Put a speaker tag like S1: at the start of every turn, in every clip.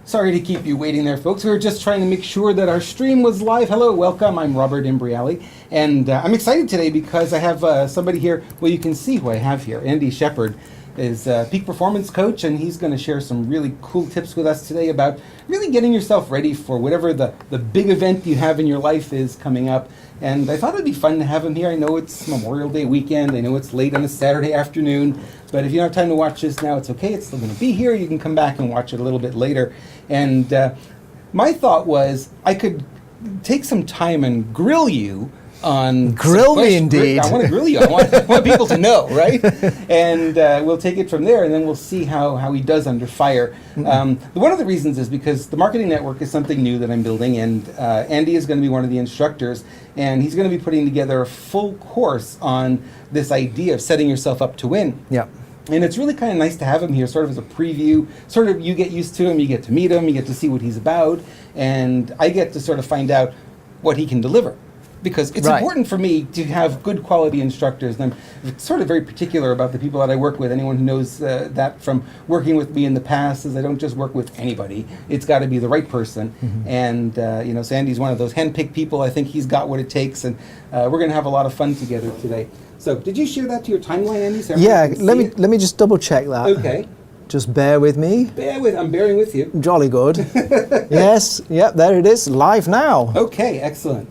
S1: Sorry to keep you waiting there, folks. We were just trying to make sure that our stream was live. Hello, welcome. I'm Robert Imbriali, and I'm excited today because I have somebody here. Well, you can see who I have here. Andy Shepard is a peak performance coach, and he's going to share some really cool tips with us today about really getting yourself ready for whatever the big event you have in your life is coming up. And I thought it'd be fun to have him here. I know it's Memorial Day weekend. I know it's late on a Saturday afternoon. But if you don't have time to watch this now, it's okay. It's still going to be here. You can come back and watch it a little bit later. And my thought was I could take some time and grill you on...
S2: Grill me indeed.
S1: I want to grill you. I want people to know, right? And we'll take it from there, and then we'll see how he does under fire. One of the reasons is because the Marketing Network is something new that I'm building, and Andy is going to be one of the instructors, and he's going to be putting together a full course on this idea of setting yourself up to win.
S2: Yeah.
S1: And it's really kind of nice to have him here sort of as a preview. Sort of you get used to him, you get to meet him, you get to see what he's about, and I get to sort of find out what he can deliver. Because it's important for me to have good quality instructors, and I'm sort of very particular about the people that I work with. Anyone who knows that from working with me in the past is I don't just work with anybody. It's got to be the right person. And so Andy's one of those hand-picked people. I think he's got what it takes, and we're going to have a lot of fun together today. So did you share that to your timeline, Andy? So
S2: yeah, let me just double check that.
S1: Okay.
S2: Just bear with me.
S1: I'm bearing with you.
S2: Jolly good. Yes, yep, there it is, live now.
S1: Okay, excellent.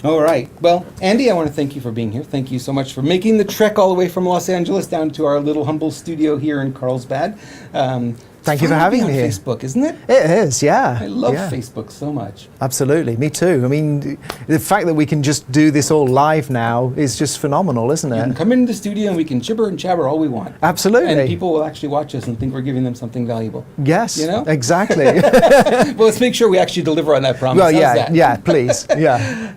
S1: All right. Well, Andy, I want to thank you for being here. Thank you so much for making the trek all the way from Los Angeles down to our little humble studio here in Carlsbad.
S2: Thank you for having me here.
S1: Facebook, isn't it?
S2: It is, yeah.
S1: I love Facebook so much.
S2: Absolutely, me too. I mean, the fact that we can just do this all live now is just phenomenal, isn't it?
S1: You can come into the studio and we can gibber and jabber all we want.
S2: Absolutely.
S1: And people will actually watch us and think we're giving them something valuable.
S2: Yes,
S1: you know?
S2: Exactly.
S1: Well, let's make sure we actually deliver on that promise.
S2: Well,
S1: How's that?
S2: Please, yeah.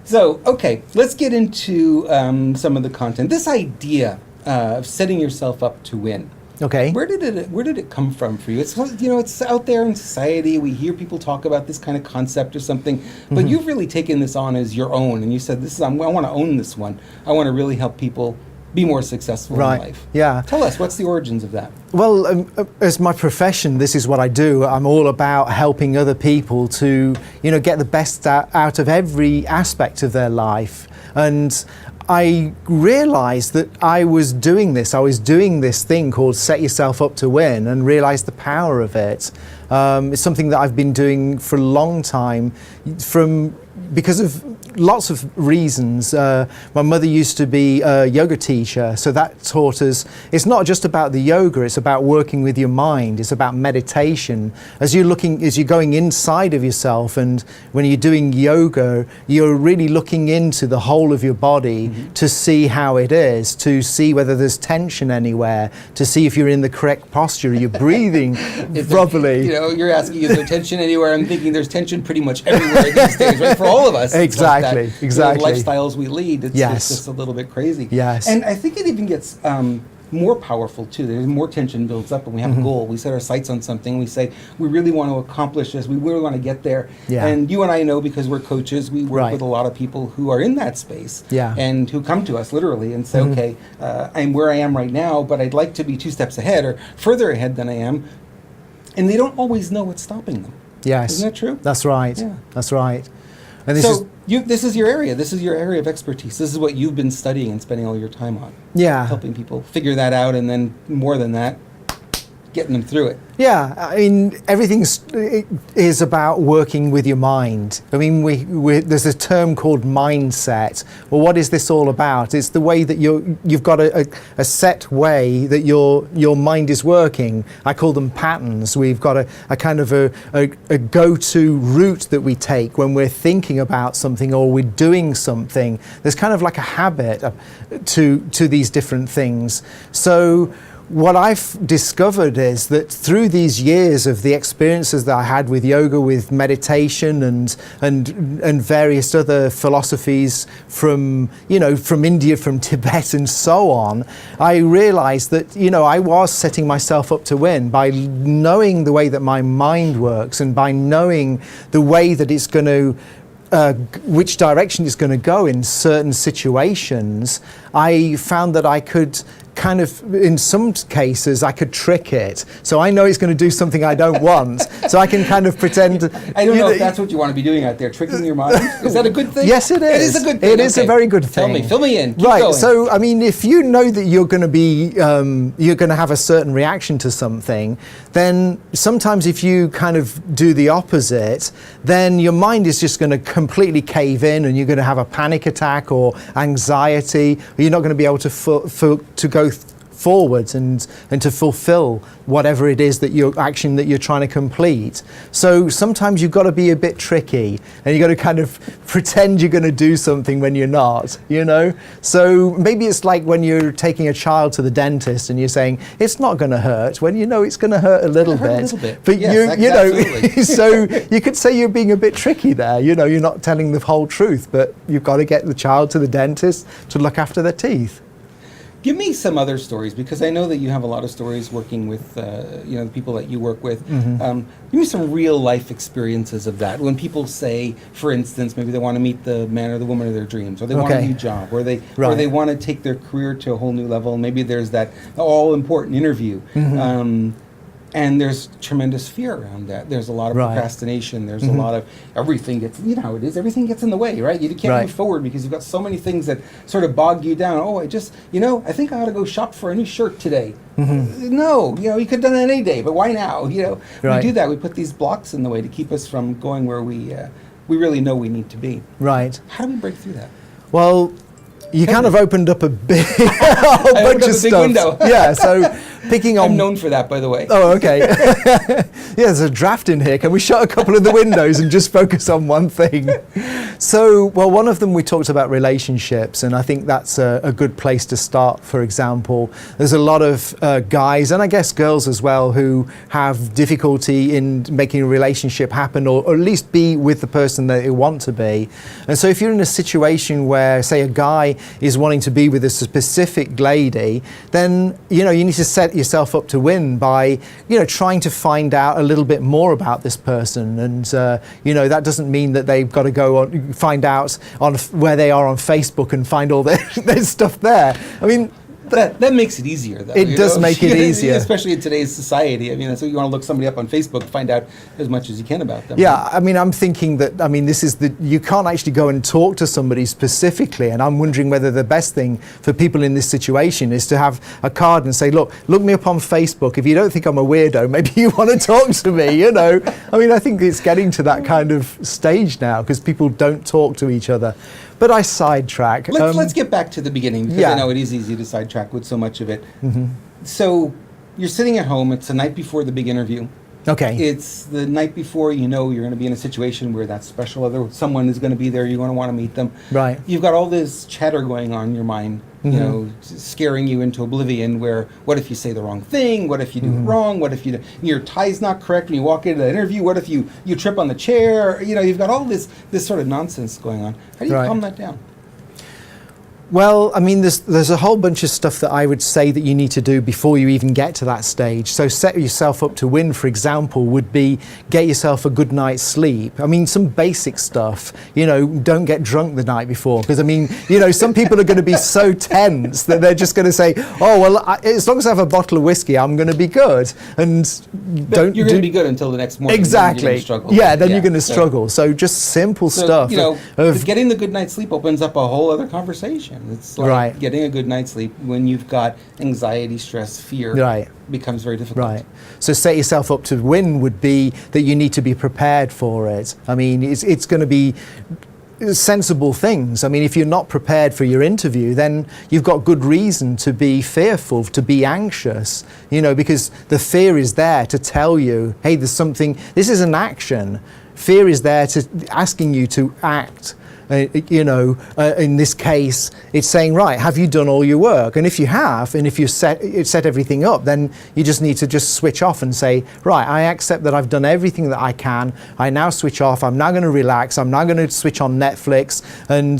S1: So, okay, let's get into some of the content. This idea of setting yourself up to win.
S2: Okay.
S1: Where did it come from for you? It's it's out there in society. We hear people talk about this kind of concept or something, but you've really taken this on as your own, and you said, I want to own this one. I want to really help people be more successful in life.
S2: Yeah.
S1: Tell us, what's the origins of that?
S2: Well, as my profession, this is what I do. I'm all about helping other people to, get the best out of every aspect of their life. And I realized that I was doing this thing called Set Yourself Up to Win, and realized the power of it. It's something that I've been doing for a long time because of lots of reasons. My mother used to be a yoga teacher, so that taught us it's not just about the yoga, it's about working with your mind, it's about meditation. As you're going inside of yourself, and when you're doing yoga, you're really looking into the whole of your body to see how it is, to see whether there's tension anywhere, to see if you're in the correct posture, you're breathing properly.
S1: You're asking, is there tension anywhere? I'm thinking there's tension pretty much everywhere these days, right? For all of us.
S2: Exactly.
S1: The lifestyles we lead, it's just a little bit crazy.
S2: Yes.
S1: And I think it even gets more powerful too. There's more tension builds up, and we have a goal. We set our sights on something. We say, we really want to accomplish this. We really want to get there.
S2: Yeah.
S1: And you and I know, because we're coaches, we work with a lot of people who are in that space and who come to us literally and say, okay, I'm where I am right now, but I'd like to be 2 steps ahead or further ahead than I am. And they don't always know what's stopping them.
S2: Yes.
S1: Isn't that true?
S2: That's right.
S1: Yeah.
S2: That's right. And
S1: this is your area. This is your area of expertise. This is what you've been studying and spending all your time on.
S2: Yeah.
S1: Helping people figure that out, and then more than that, getting them through it.
S2: Yeah, I mean, everything is about working with your mind. I mean, there's a term called mindset. Well, what is this all about? It's the way that you've got a set way that your mind is working. I call them patterns. We've got a kind of a go-to route that we take when we're thinking about something or we're doing something. There's kind of like a habit to these different things. So what I've discovered is that through these years of the experiences that I had with yoga, with meditation and various other philosophies from India, from Tibet and so on, I realized that, I was setting myself up to win by knowing the way that my mind works and by knowing the way that it's going to which direction it's going to go in certain situations. I found that I could kind of, in some cases, I could trick it. So I know it's going to do something I don't want. So I can kind of pretend.
S1: I don't know if that's what you want to be doing out there, tricking your mind. Is that a good thing?
S2: Yes, it is.
S1: It is a good thing.
S2: It is a very good thing.
S1: Fill me in. Keep
S2: Right.
S1: going.
S2: So, I mean, if you know that you're going to be, you're going to have a certain reaction to something, then sometimes if you kind of do the opposite, then your mind is just going to completely cave in, and you're going to have a panic attack or anxiety, or you're not going to be able to go forwards and to fulfill whatever it is that your action that you're trying to complete. So sometimes you've got to be a bit tricky, and you've got to kind of pretend you're going to do something when you're not, you know? So maybe it's like when you're taking a child to the dentist and you're saying, it's not going to hurt, when you know it's going to hurt a little bit. But
S1: yes,
S2: you know,
S1: absolutely.
S2: so you could say you're being a bit tricky there, you know, you're not telling the whole truth, but you've got to get the child to the dentist to look after their teeth.
S1: Give me some other stories, because I know that you have a lot of stories working with the people that you work with.
S2: Mm-hmm.
S1: Give me some real life experiences of that. When people say, for instance, maybe they want to meet the man or the woman of their dreams, or they want a new job, or they want to take their career to a whole new level. And maybe there's that all important interview.
S2: Mm-hmm.
S1: And there's tremendous fear around that. There's a lot of procrastination. There's a lot of everything gets, you know how it is, everything gets in the way, right? You can't move forward because you've got so many things that sort of bog you down. Oh, I think I ought to go shop for a new shirt today. No, you could have done it any day, but why now? We do that. We put these blocks in the way to keep us from going where we really know we need to be.
S2: Right.
S1: How do we break through that?
S2: Well, you kind of opened up a whole bunch of stuff.
S1: Window.
S2: Yeah, so picking on...
S1: I'm known for that, by the way.
S2: Oh, okay. Yeah, there's a draft in here. Can we shut a couple of the windows and just focus on one thing? So, well, one of them we talked about relationships, and I think that's a good place to start. For example, there's a lot of guys, and I guess girls as well, who have difficulty in making a relationship happen, or at least be with the person that they want to be. And so if you're in a situation where, say, a guy is wanting to be with a specific lady, then you need to set yourself up to win by trying to find out a little bit more about this person. And that doesn't mean that they've got to go on find out on where they are on Facebook and find all their stuff there. I mean,
S1: that makes it easier, though.
S2: It does make it easier.
S1: Especially in today's society. I mean, so you want to look somebody up on Facebook, find out as much as you can about them.
S2: Yeah, I mean, I'm thinking that, you can't actually go and talk to somebody specifically, and I'm wondering whether the best thing for people in this situation is to have a card and say, look me up on Facebook. If you don't think I'm a weirdo, maybe you want to talk to me, I mean, I think it's getting to that kind of stage now, because people don't talk to each other. But I sidetrack.
S1: Let's get back to the beginning, because I know it is easy to sidetrack with so much of it. So you're sitting at home. It's the night before the big interview.
S2: Okay.
S1: It's the night before you're going to be in a situation where that special other someone is going to be there. You're going to want to meet them.
S2: Right.
S1: You've got all this chatter going on in your mind, scaring you into oblivion, where what if you say the wrong thing? What if you do it wrong? What if your tie's not correct when you walk into that interview? What if you trip on the chair? You've got all this sort of nonsense going on. How do you calm that down?
S2: Well, I mean, there's a whole bunch of stuff that I would say that you need to do before you even get to that stage. So set yourself up to win, for example, would be get yourself a good night's sleep. I mean, some basic stuff, don't get drunk the night before. Because, I mean, some people are going to be so tense that they're just going to say, oh, well, as long as I have a bottle of whiskey, I'm going to be good. And
S1: you're going to be good until the next morning.
S2: Exactly.
S1: Then you're struggle.
S2: Yeah, then you're going to struggle. So just simple stuff.
S1: Getting the good night's sleep opens up a whole other conversation. It's like getting a good night's sleep when you've got anxiety, stress, fear becomes very difficult.
S2: Right. So set yourself up to win would be that you need to be prepared for it. I mean, it's going to be sensible things. I mean, if you're not prepared for your interview, then you've got good reason to be fearful, to be anxious, because the fear is there to tell you, hey, there's something, this is an action. Fear is there to asking you to act. In this case, it's saying, right, have you done all your work? And if you have, and if you set everything up, then you just need to just switch off and say, right, I accept that I've done everything that I can. I now switch off. I'm now going to relax. I'm now going to switch on Netflix and,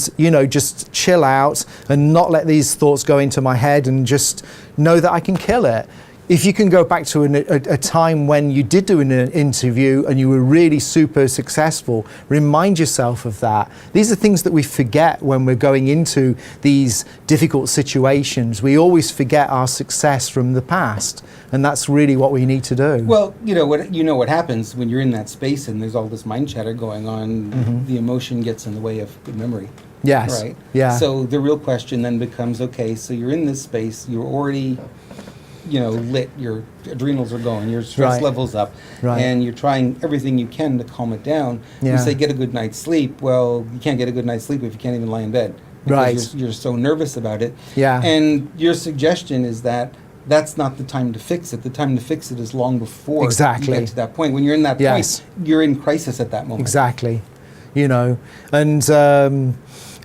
S2: just chill out and not let these thoughts go into my head and just know that I can kill it. if you can go back to a time when you did do an interview and you were really super successful, remind yourself of that. These are things that we forget when we're going into these difficult situations. We always forget our success from the past, and that's really what we need to do.
S1: Well, you know what happens when you're in that space and there's all this mind chatter going on. The emotion gets in the way of good memory.
S2: Yes.
S1: Right.
S2: Yeah.
S1: So the real question then becomes, okay, so you're in this space, you're already, lit, your adrenals are going, your stress
S2: Right.
S1: level's up,
S2: Right.
S1: and you're trying everything you can to calm it down.
S2: Yeah.
S1: You say get a good night's sleep. Well, you can't get a good night's sleep if you can't even lie in bed. Because
S2: Right.
S1: You're so nervous about it.
S2: Yeah.
S1: And your suggestion is that that's not the time to fix it. The time to fix it is long before
S2: Exactly.
S1: you get to that point. When you're in that
S2: Yes.
S1: point, you're in crisis at that moment.
S2: Exactly, and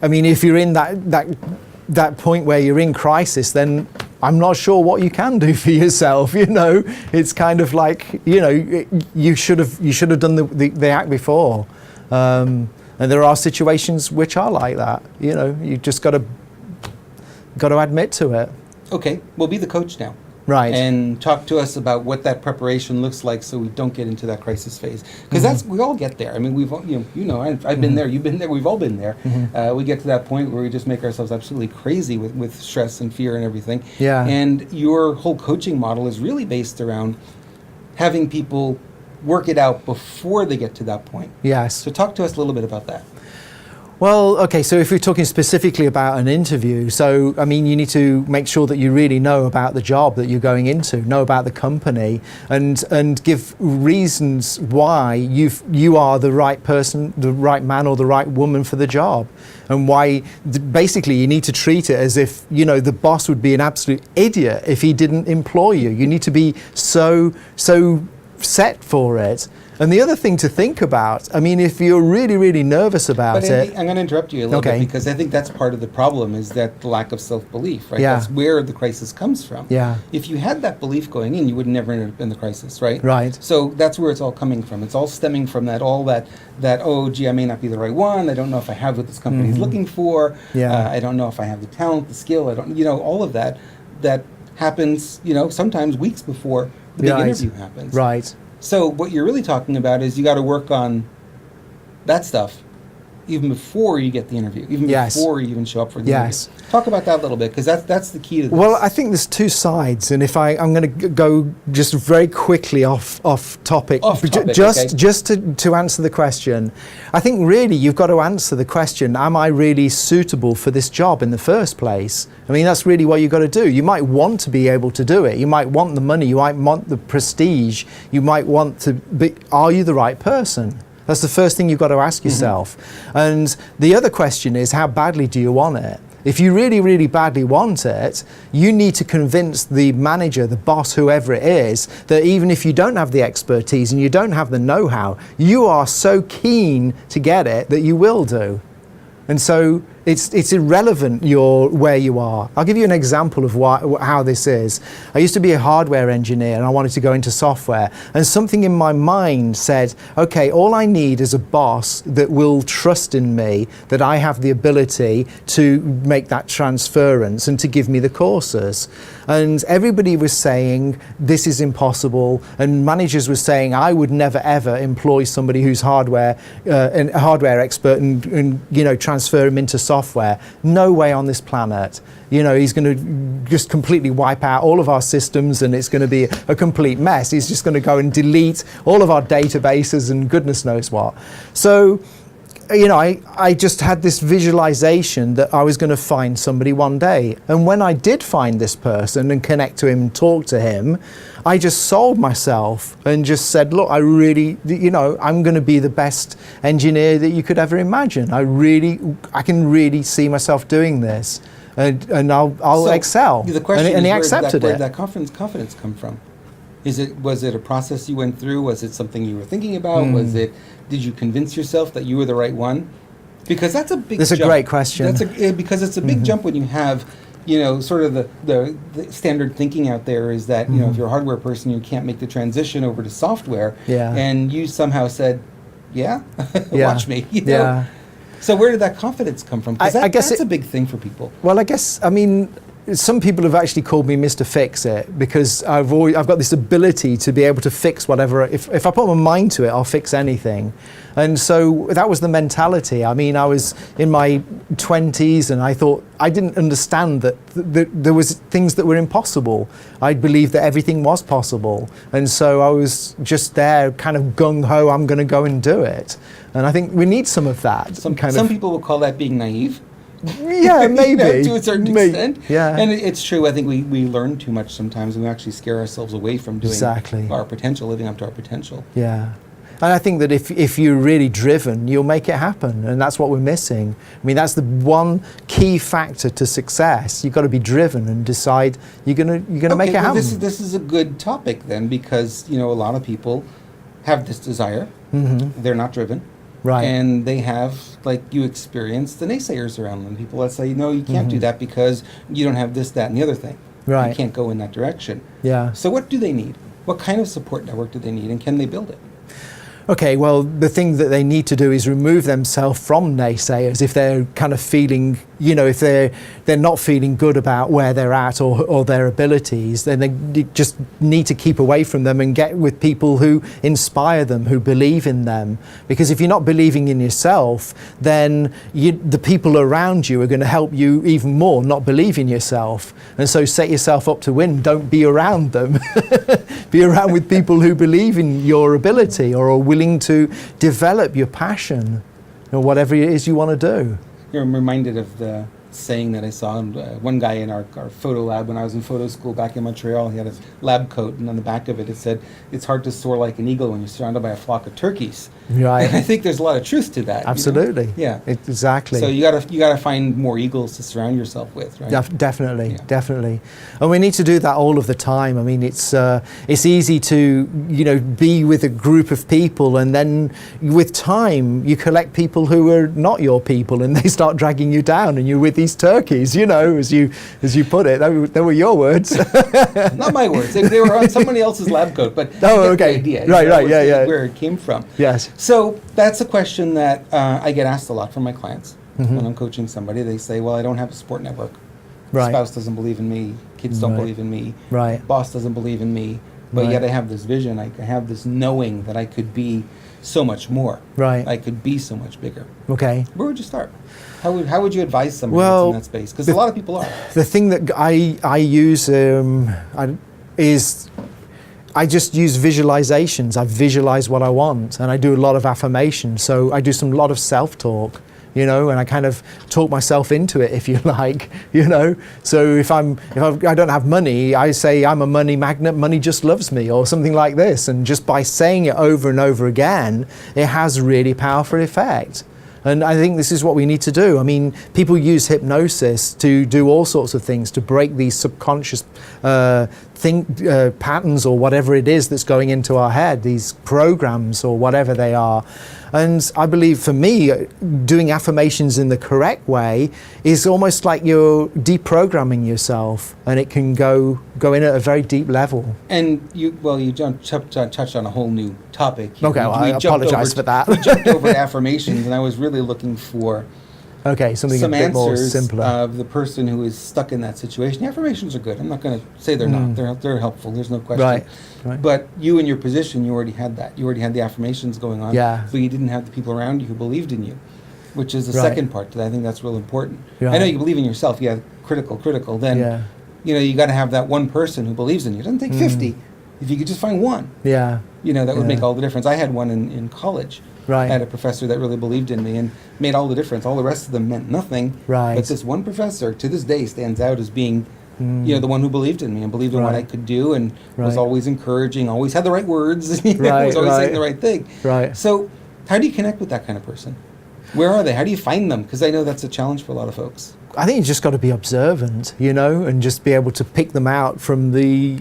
S2: I mean, if you're in that point where you're in crisis, then I'm not sure what you can do for yourself. It's kind of like you should have done the act before, and there are situations which are like that. You just got to admit to it.
S1: Okay, we'll be the coach now.
S2: Right.
S1: And talk to us about what that preparation looks like so we don't get into that crisis phase. Because we all get there. I mean, we've all, I've been there, you've been there, we've all been there. We get to that point where we just make ourselves absolutely crazy with stress and fear and everything.
S2: Yeah.
S1: And your whole coaching model is really based around having people work it out before they get to that point.
S2: Yes.
S1: So talk to us a little bit about that.
S2: Well, okay, so if we're talking specifically about an interview, so, I mean, you need to make sure that you really know about the job that you're going into, know about the company, and give reasons why you are the right person, the right man or the right woman for the job, and why, basically, you need to treat it as if, the boss would be an absolute idiot if he didn't employ you. You need to be so set for it. And the other thing to think about, I mean, if you're really, really nervous about
S1: But
S2: it.
S1: I'm going to interrupt you a little
S2: Okay.
S1: bit because I think that's part of the problem is that the lack of self-belief, right?
S2: Yeah.
S1: That's where the crisis comes from.
S2: Yeah.
S1: If you had that belief going in, you would never end up in the crisis, right?
S2: Right.
S1: So that's where it's all coming from. It's all stemming from that, oh, gee, I may not be the right one. I don't know if I have what this company is looking for.
S2: Yeah.
S1: I don't know if I have the talent, the skill. I don't, all of that happens, sometimes weeks before the big
S2: Right.
S1: interview happens.
S2: Right.
S1: So what you're really talking about is you got to work on that stuff even before you get the interview, even
S2: Yes.
S1: before you even show up for the
S2: Yes.
S1: interview. Talk about that a little bit because that's the key to this.
S2: Well, I think there's two sides, and if I'm going to go just very quickly off topic,
S1: Off topic,
S2: just
S1: okay.
S2: just to answer the question, I think really you've got to answer the question: am I really suitable for this job in the first place? I mean, that's really what you've got to do. You might want to be able to do it. You might want the money. You might want the prestige. You might want to be. Are you the right person? That's the first thing you've got to ask yourself. And the other question is, how badly do you want it? If you really, really badly want it, you need to convince the manager, the boss, whoever it is, that even if you don't have the expertise and you don't have the know-how, you are so keen to get it that you will do. And so it's irrelevant where you are. I'll give you an example of how this is. I used to be a hardware engineer and I wanted to go into software. And something in my mind said, okay, all I need is a boss that will trust in me, that I have the ability to make that transference and to give me the courses. And everybody was saying, this is impossible. And managers were saying, I would never ever employ somebody who's a hardware expert and transfer him into software. No way on this planet. He's going to just completely wipe out all of our systems and it's going to be a complete mess. He's just going to go and delete all of our databases and goodness knows what. So, I just had this visualization that I was going to find somebody one day. And when I did find this person and connect to him and talk to him, I just sold myself and just said, look, I really, I'm going to be the best engineer that you could ever imagine. I can really see myself doing this and I'll excel.
S1: The question
S2: and he
S1: is,
S2: accepted
S1: where
S2: it.
S1: did that confidence come from? Was it a process you went through? Was it something you were thinking about? Did you convince yourself that you were the right one? Because that's a big
S2: That's
S1: jump.
S2: a great question.
S1: Because it's a big jump when you have, sort of the standard thinking out there is that, if you're a hardware person, you can't make the transition over to software.
S2: Yeah.
S1: And you somehow said, yeah,
S2: Yeah.
S1: watch me.
S2: Yeah.
S1: So where did that confidence come from? Because
S2: I guess
S1: that's a big thing for people.
S2: Well, I guess, some people have actually called me Mr. Fix-It because I've got this ability to be able to fix whatever. If I put my mind to it, I'll fix anything. And so that was the mentality. I mean, I was in my 20s and I thought, I didn't understand that there was things that were impossible. I believed that everything was possible. And so I was just there kind of gung-ho, I'm going to go and do it. And I think we need some of that.
S1: Some people will call that being naive.
S2: Yeah, maybe.
S1: To a certain extent.
S2: Yeah.
S1: And it's true. I think we learn too much sometimes, and we actually scare ourselves away from doing our potential, living up to our potential.
S2: Yeah. And I think that if you're really driven, you'll make it happen. And that's what we're missing. I mean, that's the one key factor to success. You've got to be driven and decide you're gonna make it happen.
S1: This is a good topic then, because a lot of people have this desire. Mm-hmm. They're not driven.
S2: Right.
S1: And they have, like you experienced, the naysayers around them. People that say, no, you can't do that because you don't have this, that, and the other thing.
S2: Right.
S1: You can't go in that direction.
S2: Yeah.
S1: So what do they need? What kind of support network do they need, and can they build it?
S2: Okay, well, the thing that they need to do is remove themselves from naysayers if they're kind of feeling, if they're not feeling good about where they're at or their abilities, then they just need to keep away from them and get with people who inspire them, who believe in them. Because if you're not believing in yourself, then the people around you are going to help you even more not believe in yourself. And so set yourself up to win. Don't be around them. Be around with people who believe in your ability or are willing to develop your passion or whatever it is you want to do.
S1: I'm reminded of the saying that I saw one guy in our photo lab when I was in photo school back in Montreal. He had a lab coat, and on the back of it said, "It's hard to soar like an eagle when you're surrounded by a flock of turkeys."
S2: Right.
S1: And I think there's a lot of truth to that.
S2: Absolutely.
S1: Yeah.
S2: Exactly.
S1: So you gotta find more eagles to surround yourself with, right?
S2: Definitely. And we need to do that all of the time. I mean, it's easy to be with a group of people, and then with time you collect people who are not your people, and they start dragging you down, and you're with these turkeys. As you put it, they were your words.
S1: Not my words. They were on somebody else's lab coat, but
S2: okay.
S1: The idea,
S2: Right. Yeah.
S1: Where it came from.
S2: Yes.
S1: So that's a question that I get asked a lot from my clients when I'm coaching somebody. They say, "Well, I don't have a support network.
S2: Right.
S1: Spouse doesn't believe in me. Kids don't believe in me.
S2: Right.
S1: Boss doesn't believe in me. But yet I have this vision. I have this knowing that I could be so much more.
S2: Right.
S1: I could be so much bigger."
S2: Okay.
S1: Where would you start? How would you advise somebody that's in that space? Because a lot of people are.
S2: The thing that I use is I just use visualizations. I visualize what I want, and I do a lot of affirmation. So I do a lot of self-talk, and I kind of talk myself into it, if you like, So if I don't have money, I say I'm a money magnet. Money just loves me, or something like this. And just by saying it over and over again, it has really powerful effect. And I think this is what we need to do. I mean, people use hypnosis to do all sorts of things, to break these subconscious patterns or whatever it is that's going into our head, these programs or whatever they are. And I believe for me, doing affirmations in the correct way is almost like you're deprogramming yourself, and it can go in at a very deep level.
S1: And you touched on a whole new topic.
S2: Okay, well, I apologize for that.
S1: We jumped over to affirmations, and I was really looking for
S2: something
S1: some
S2: a bit more
S1: answers
S2: simpler.
S1: Of the person who is stuck in that situation. The affirmations are good. I'm not going to say they're not. They're helpful. There's no question.
S2: Right.
S1: But you in your position, you already had that. You already had the affirmations going on.
S2: Yeah.
S1: But you didn't have the people around you who believed in you, which is the
S2: Right.
S1: second part to that. I think that's real important.
S2: Right.
S1: I know you believe in yourself. Yeah, critical. Then, you got to have that one person who believes in you. It doesn't take 50. If you could just find one,
S2: Yeah.
S1: That would make all the difference. I had one in college.
S2: Right.
S1: I had a professor that really believed in me and made all the difference. All the rest of them meant nothing.
S2: Right.
S1: But this one professor, to this day, stands out as being, the one who believed in me and believed in what I
S2: Right.
S1: could do, and was
S2: Right.
S1: always encouraging, always had the right words,
S2: Right,
S1: was always
S2: right.
S1: saying the right thing.
S2: Right.
S1: So how do you connect with that kind of person? Where are they? How do you find them? Because I know that's a challenge for a lot of folks.
S2: I think you just got to be observant, and just be able to pick them out from the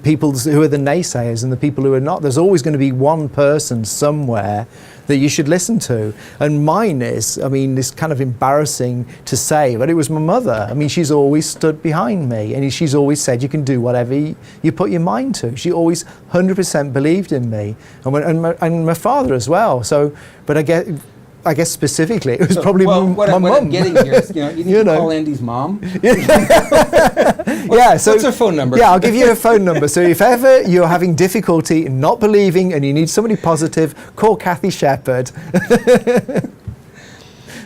S2: people who are the naysayers and the people who are not. There's always going to be one person somewhere that you should listen to. And mine is, it's kind of embarrassing to say, but it was my mother. She's always stood behind me, and she's always said you can do whatever you put your mind to. She always 100% believed in me, and my father as well. So, but I get I guess specifically, it was probably
S1: well,
S2: my
S1: what I'm
S2: mum.
S1: getting here is, you need to call Andy's mom.
S2: Yeah, so
S1: What's her phone number?
S2: Yeah, I'll give you her phone number. So if ever you're having difficulty in not believing and you need somebody positive, call Kathy Shepherd.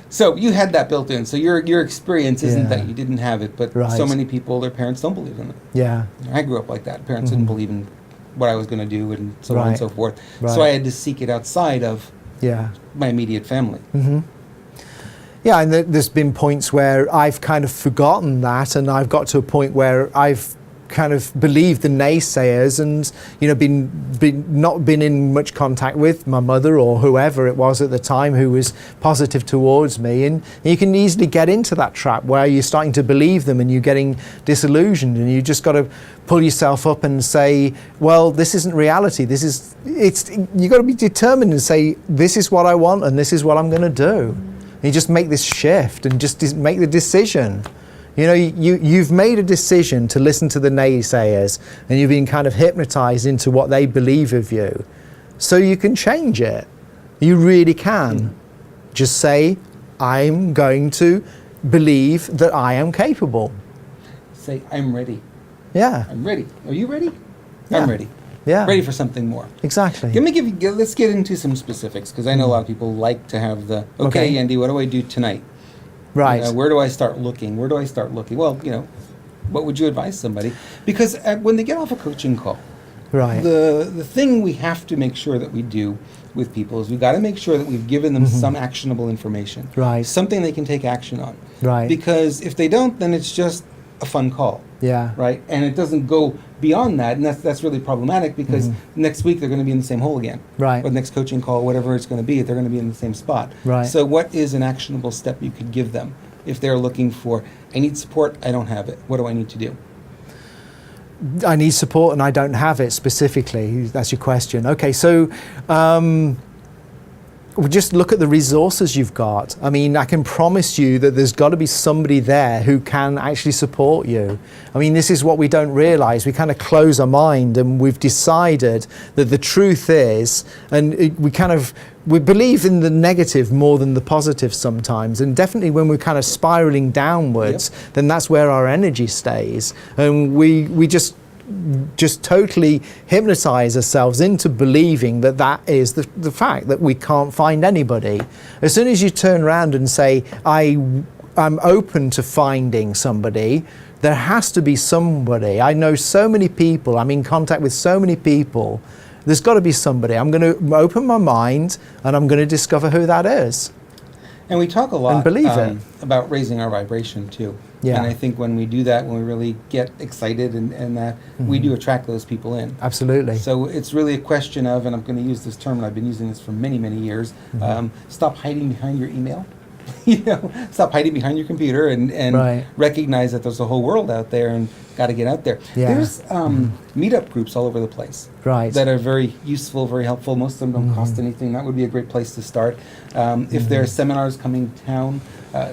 S1: So you had that built in. So your experience isn't
S2: Yeah.
S1: that you didn't have it, but so
S2: Right.
S1: many people, their parents don't believe in it.
S2: Yeah,
S1: I grew up like that. Parents didn't believe in what I was going to do and so on and
S2: Right.
S1: so forth.
S2: Right.
S1: So I had to seek it outside of
S2: yeah.
S1: my immediate family.
S2: Yeah, and there's been points where I've kind of forgotten that, and I've got to a point where I've kind of believed the naysayers, and not been in much contact with my mother or whoever it was at the time who was positive towards me. And you can easily get into that trap where you're starting to believe them and you're getting disillusioned, and you just got to pull yourself up and say, well, this isn't reality. You got to be determined and say, this is what I want and this is what I'm going to do. You just make this shift and just make the decision. You've made a decision to listen to the naysayers, and you've been kind of hypnotized into what they believe of you. So you can change it. You really can. Just say, I'm going to believe that I am capable.
S1: Say, I'm ready.
S2: Yeah,
S1: I'm ready. Are you ready?
S2: Yeah.
S1: I'm ready.
S2: yeah,
S1: Ready for something more.
S2: exactly.
S1: Let's get into some specifics, because I know a lot of people like to have the, okay, Andy, what do I do tonight?
S2: Right.
S1: Where do I start looking? Where do I start looking? Well, what would you advise somebody? Because when they get off a coaching call,
S2: Right.
S1: the thing we have to make sure that we do with people is we've got to make sure that we've given them some actionable information.
S2: Right.
S1: Something they can take action on.
S2: Right.
S1: Because if they don't, then it's just a fun call.
S2: Yeah.
S1: Right? And it doesn't go beyond that, and that's really problematic, because next week they're going to be in the same hole again.
S2: Right.
S1: Or the next coaching call, whatever it's going to be, they're going to be in the same spot.
S2: Right.
S1: So what is an actionable step you could give them if they're looking for, I need support, I don't have it, what do I need to do?
S2: I need support and I don't have it specifically. That's your question. Okay, so just look at the resources you've got. I mean, I can promise you that there's got to be somebody there who can actually support you. I mean, this is what we don't realize. We kind of close our mind, and we've decided that the truth is, and we believe in the negative more than the positive sometimes. And definitely when we're kind of spiraling downwards, then that's where our energy stays. And we just totally hypnotize ourselves into believing that is the fact, that we can't find anybody. As soon as you turn around and say, I'm open to finding somebody, there has to be somebody. I know so many people, I'm in contact with so many people. There's got to be somebody. I'm going to open my mind and I'm going to discover who that is.
S1: And we talk a lot
S2: And believe it.
S1: about raising our vibration too.
S2: Yeah.
S1: And I think when we do that, when we really get excited and that, we do attract those people in.
S2: Absolutely.
S1: So it's really a question of, and I'm going to use this term, and I've been using this for many, many years, stop hiding behind your email. Stop hiding behind your computer and
S2: Right.
S1: recognize that there's a whole world out there and got to get out there.
S2: Yeah.
S1: There's meetup groups all over the place.
S2: Right.
S1: That are very useful, very helpful. Most of them don't cost anything. That would be a great place to start. If there are seminars coming to town,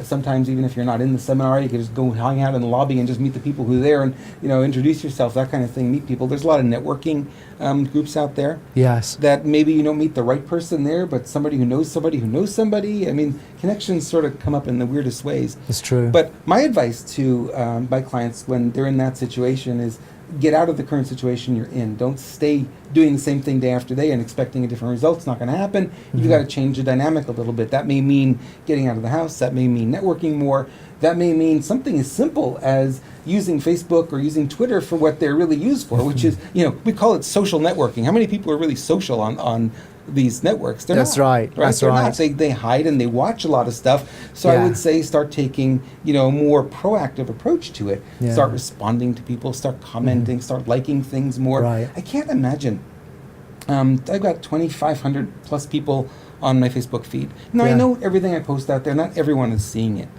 S1: sometimes even if you're not in the seminar, you can just go hang out in the lobby and just meet the people who are there and introduce yourself, that kind of thing. Meet people. There's a lot of networking groups out there.
S2: Yes.
S1: That maybe you don't meet the right person there, but somebody who knows somebody who knows somebody. I mean, connections sort of come up in the weirdest ways.
S2: It's true.
S1: But my advice to my clients when they're in that situation is get out of the current situation you're in. Don't stay doing the same thing day after day and expecting a different result. It's not going to happen. You've got to change the dynamic a little bit. That may mean getting out of the house. That may mean networking more. That may mean something as simple as using Facebook or using Twitter for what they're really used for, which is, we call it social networking. How many people are really social on these networks? They're
S2: That's
S1: not,
S2: right. That's
S1: They're
S2: right.
S1: not. They hide and they watch a lot of stuff. So I
S2: Yeah.
S1: would say start taking, a more proactive approach to it.
S2: Yeah.
S1: Start responding to people, start commenting, start liking things more.
S2: Right.
S1: I can't imagine. I've got 2,500 plus people on my Facebook feed. Now, I
S2: Yeah.
S1: know everything I post out there, not everyone is seeing it.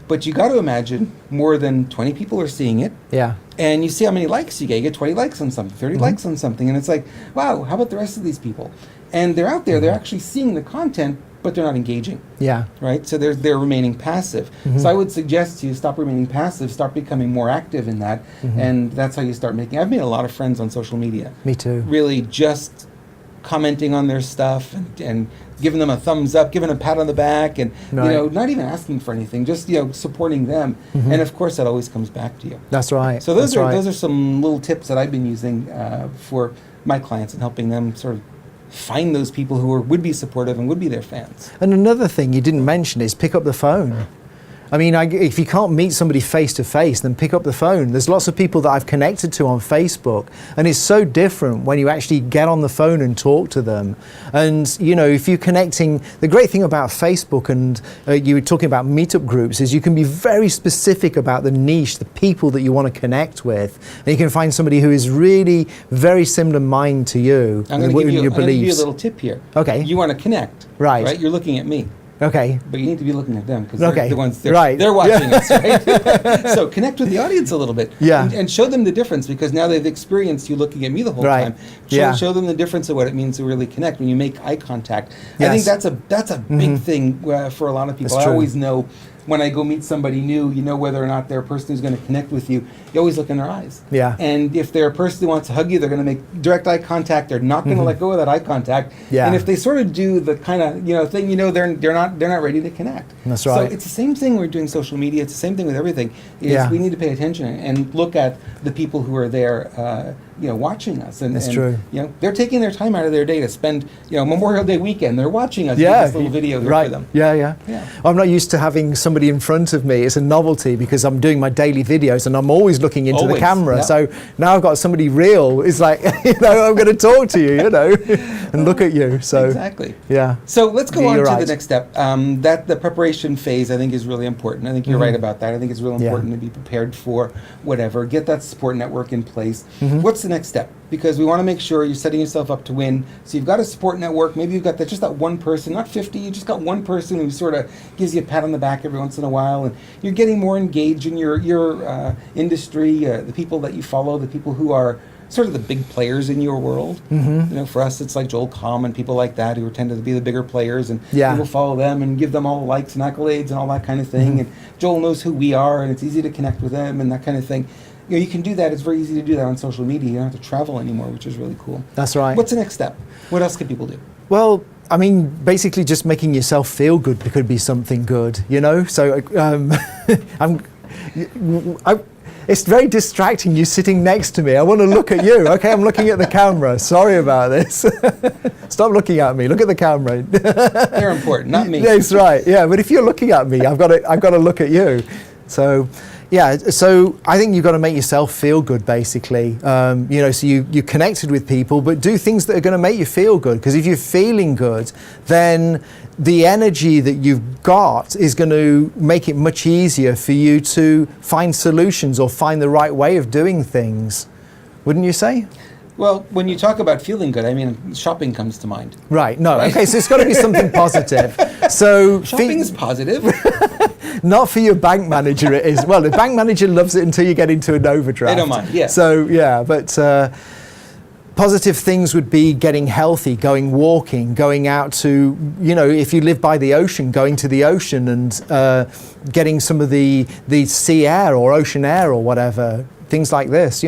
S1: But you got to imagine more than 20 people are seeing it.
S2: Yeah.
S1: And you see how many likes you get. You get 20 likes on something, 30 likes on something. And it's like, wow, how about the rest of these people? And they're out there, they're actually seeing the content, but they're not engaging.
S2: Yeah.
S1: Right? So they're remaining passive. So I would suggest to you stop remaining passive, start becoming more active in that. And that's how you start making. I've made a lot of friends on social media.
S2: Me too.
S1: Really just commenting on their stuff and giving them a thumbs up, giving a pat on the back, and
S2: Right.
S1: not even asking for anything, just supporting them. And of course, that always comes back to you.
S2: That's right.
S1: So those
S2: That's right.
S1: those are some little tips that I've been using for my clients and helping them sort of find those people who would be supportive and would be their fans.
S2: And another thing you didn't mention is pick up the phone. I mean, if you can't meet somebody face to face, then pick up the phone. There's lots of people that I've connected to on Facebook, and it's so different when you actually get on the phone and talk to them. And, if you're connecting, the great thing about Facebook and you were talking about meetup groups is you can be very specific about the niche, the people that you want to connect with. And you can find somebody who is really very similar mind to you.
S1: I'm going to give you a little tip here.
S2: Okay.
S1: You want to connect.
S2: Right.
S1: You're looking at me.
S2: Okay.
S1: But you need to be looking at them because
S2: Okay.
S1: they're the ones
S2: Right.
S1: they're watching us, right? So connect with the audience a little bit,
S2: Yeah.
S1: and show them the difference because now they've experienced you looking at me the whole
S2: Right.
S1: time.
S2: Yeah.
S1: Show them the difference of what it means to really connect when you make eye contact. I
S2: Yes.
S1: think that's a big thing for a lot of people.
S2: That's
S1: I
S2: true.
S1: always know when I go meet somebody new, whether or not they're a person who's going to connect with you. You always look in their eyes.
S2: Yeah.
S1: And if they're a person who wants to hug you, they're going to make direct eye contact. They're not going to let go of that eye contact.
S2: Yeah.
S1: And if they sort of do the kind of thing, they're not ready to connect.
S2: That's right.
S1: So it's the same thing when we're doing social media. It's the same thing with everything.
S2: Yeah.
S1: We need to pay attention and look at the people who are there, watching us.
S2: That's true.
S1: They're taking their time out of their day to spend, Memorial Day weekend. They're watching us.
S2: Yeah,
S1: Give this little video here
S2: right.
S1: for them.
S2: Yeah.
S1: Yeah.
S2: I'm not used to having somebody in front of me. It's a novelty because I'm doing my daily videos and I'm always looking into the
S1: Always,
S2: camera.
S1: yeah.
S2: So now I've got somebody real. It's like, I'm going to talk to you, and look at you. So
S1: Exactly.
S2: yeah.
S1: So let's go
S2: Yeah,
S1: on to
S2: you're
S1: the
S2: right.
S1: next step. That the preparation phase, I think, is really important. I think you're right about that. I think it's really
S2: Yeah.
S1: important to be prepared for whatever. Get that support network in place.
S2: Mm-hmm.
S1: What's the next step? Because we want to make sure you're setting yourself up to win. So you've got a support network. Maybe you've got just that one person, not 50. You just got one person who sort of gives you a pat on the back every once in a while, and you're getting more engaged in your industry. The people that you follow, the people who are sort of the big players in your world.
S2: Mm-hmm.
S1: For us, it's like Joel Comm and people like that who tend to be the bigger players, and
S2: Yeah.
S1: people follow them and give them all the likes and accolades and all that kind of thing.
S2: Mm-hmm.
S1: And Joel knows who we are, and it's easy to connect with them and that kind of thing. You can do that. It's very easy to do that on social media. You don't have to travel anymore, which is really cool.
S2: That's right.
S1: What's the next step? What else can people do?
S2: Well, I mean, basically just making yourself feel good could be something good, So it's very distracting you sitting next to me. I want to look at you. Okay, I'm looking at the camera. Sorry about this. Stop looking at me. Look at the camera.
S1: They're important, not me.
S2: That's right. Yeah, but if you're looking at me, I've got to look at you. So, yeah. So I think you've got to make yourself feel good, basically. So you connected with people, but do things that are going to make you feel good. Because if you're feeling good, then the energy that you've got is going to make it much easier for you to find solutions or find the right way of doing things. Wouldn't you say?
S1: Well, when you talk about feeling good, I mean, shopping comes to mind.
S2: Right. No.
S1: Right.
S2: Okay. So it's got to be something positive. So
S1: Shopping is positive.
S2: not for your bank manager. It is. Well, the bank manager loves it until you get into an overdraft.
S1: They don't mind, yeah.
S2: So yeah, but positive things would be getting healthy, going walking, going out to, if you live by the ocean, going to the ocean and getting some of the sea air or ocean air or whatever. Things like this,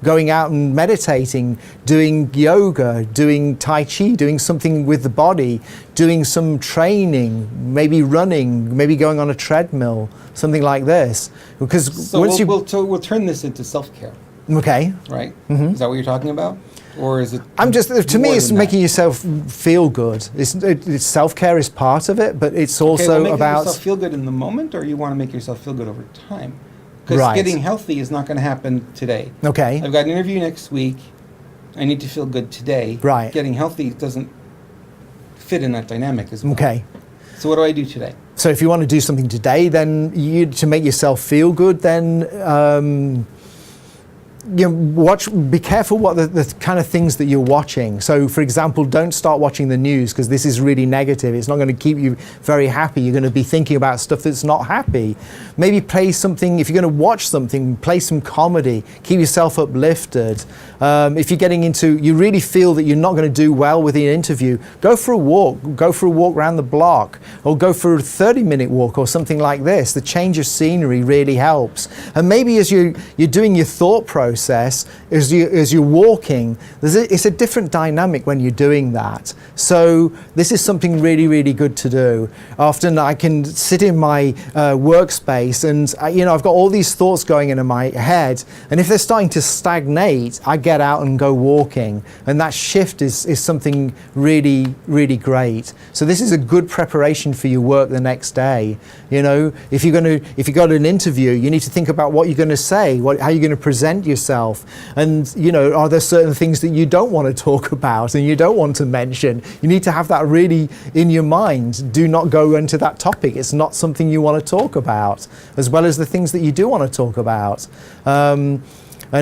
S2: going out and meditating, doing yoga, doing Tai Chi, doing something with the body, doing some training, maybe running, maybe going on a treadmill, something like this. Because
S1: So
S2: once
S1: we'll turn this into self-care,
S2: okay.
S1: right? Is that what you're talking about? Or is it
S2: To me,
S1: more
S2: it's
S1: than
S2: making
S1: that?
S2: yourself feel good. It's self-care is part of it, but it's
S1: Okay,
S2: also
S1: well, making
S2: about
S1: yourself feel good in the moment, or you want to make yourself feel good over time? Because
S2: Right.
S1: getting healthy is not going to happen today.
S2: okay.
S1: I've got an interview next week. I need to feel good today.
S2: Right.
S1: Getting healthy doesn't fit in that dynamic as well.
S2: Okay.
S1: So what do I do today?
S2: So if you want to do something today, then to make yourself feel good, then be careful what the kind of things that you're watching. So for example, don't start watching the news because this is really negative. It's not going to keep you very happy. You're going to be thinking about stuff that's not happy. Maybe play something, if you're going to watch something, play some comedy, keep yourself uplifted. If you're getting into, you really feel that you're not going to do well with the interview, go for a walk around the block, or go for a 30-minute walk or something like this. The change of scenery really helps. And maybe as you're doing your thought process, process, as you're walking, it's a different dynamic when you're doing that. So this is something really, really good to do. Often I can sit in my workspace and I've got all these thoughts going in my head, and if they're starting to stagnate, I get out and go walking, and that shift is something really, really great. So this is a good preparation for your work the next day. If you've got an interview, you need to think about what you're going to say, how you're going to present yourself, and are there certain things that you don't want to talk about and you don't want to mention? You need to have that really in your mind. Do not go into that topic. It's not something you want to talk about, as well as the things that you do want to talk about. And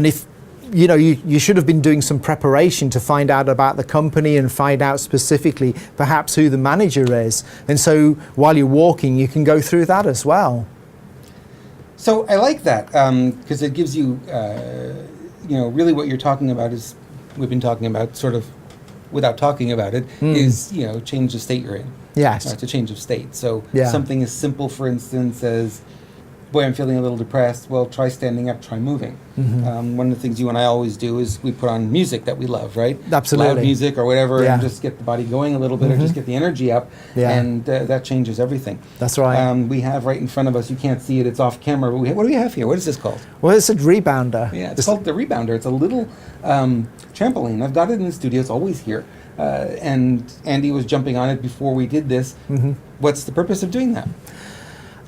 S2: if you should have been doing some preparation to find out about the company and find out specifically perhaps who the manager is. And so while you're walking, you can go through that as well.
S1: So I like that because it gives you, really what you're talking about is, we've been talking about sort of without talking about it, is, change the state you're in.
S2: Yes.
S1: It's a change of state. So
S2: Yeah.
S1: something as simple, for instance, as, boy, I'm feeling a little depressed. Well, try standing up, try moving. One of the things you and I always do is we put on music that we love, right?
S2: Absolutely.
S1: Loud music or whatever,
S2: Yeah.
S1: and just get the body going a little bit, or just get the energy up,
S2: Yeah.
S1: and that changes everything.
S2: That's right.
S1: We have right in front of us, you can't see it, it's off camera, but what do we have here? What is this called?
S2: Well, it's a rebounder.
S1: Yeah, it's called the Rebounder. It's a little trampoline. I've got it in the studio. It's always here. And Andy was jumping on it before we did this. What's the purpose of doing that?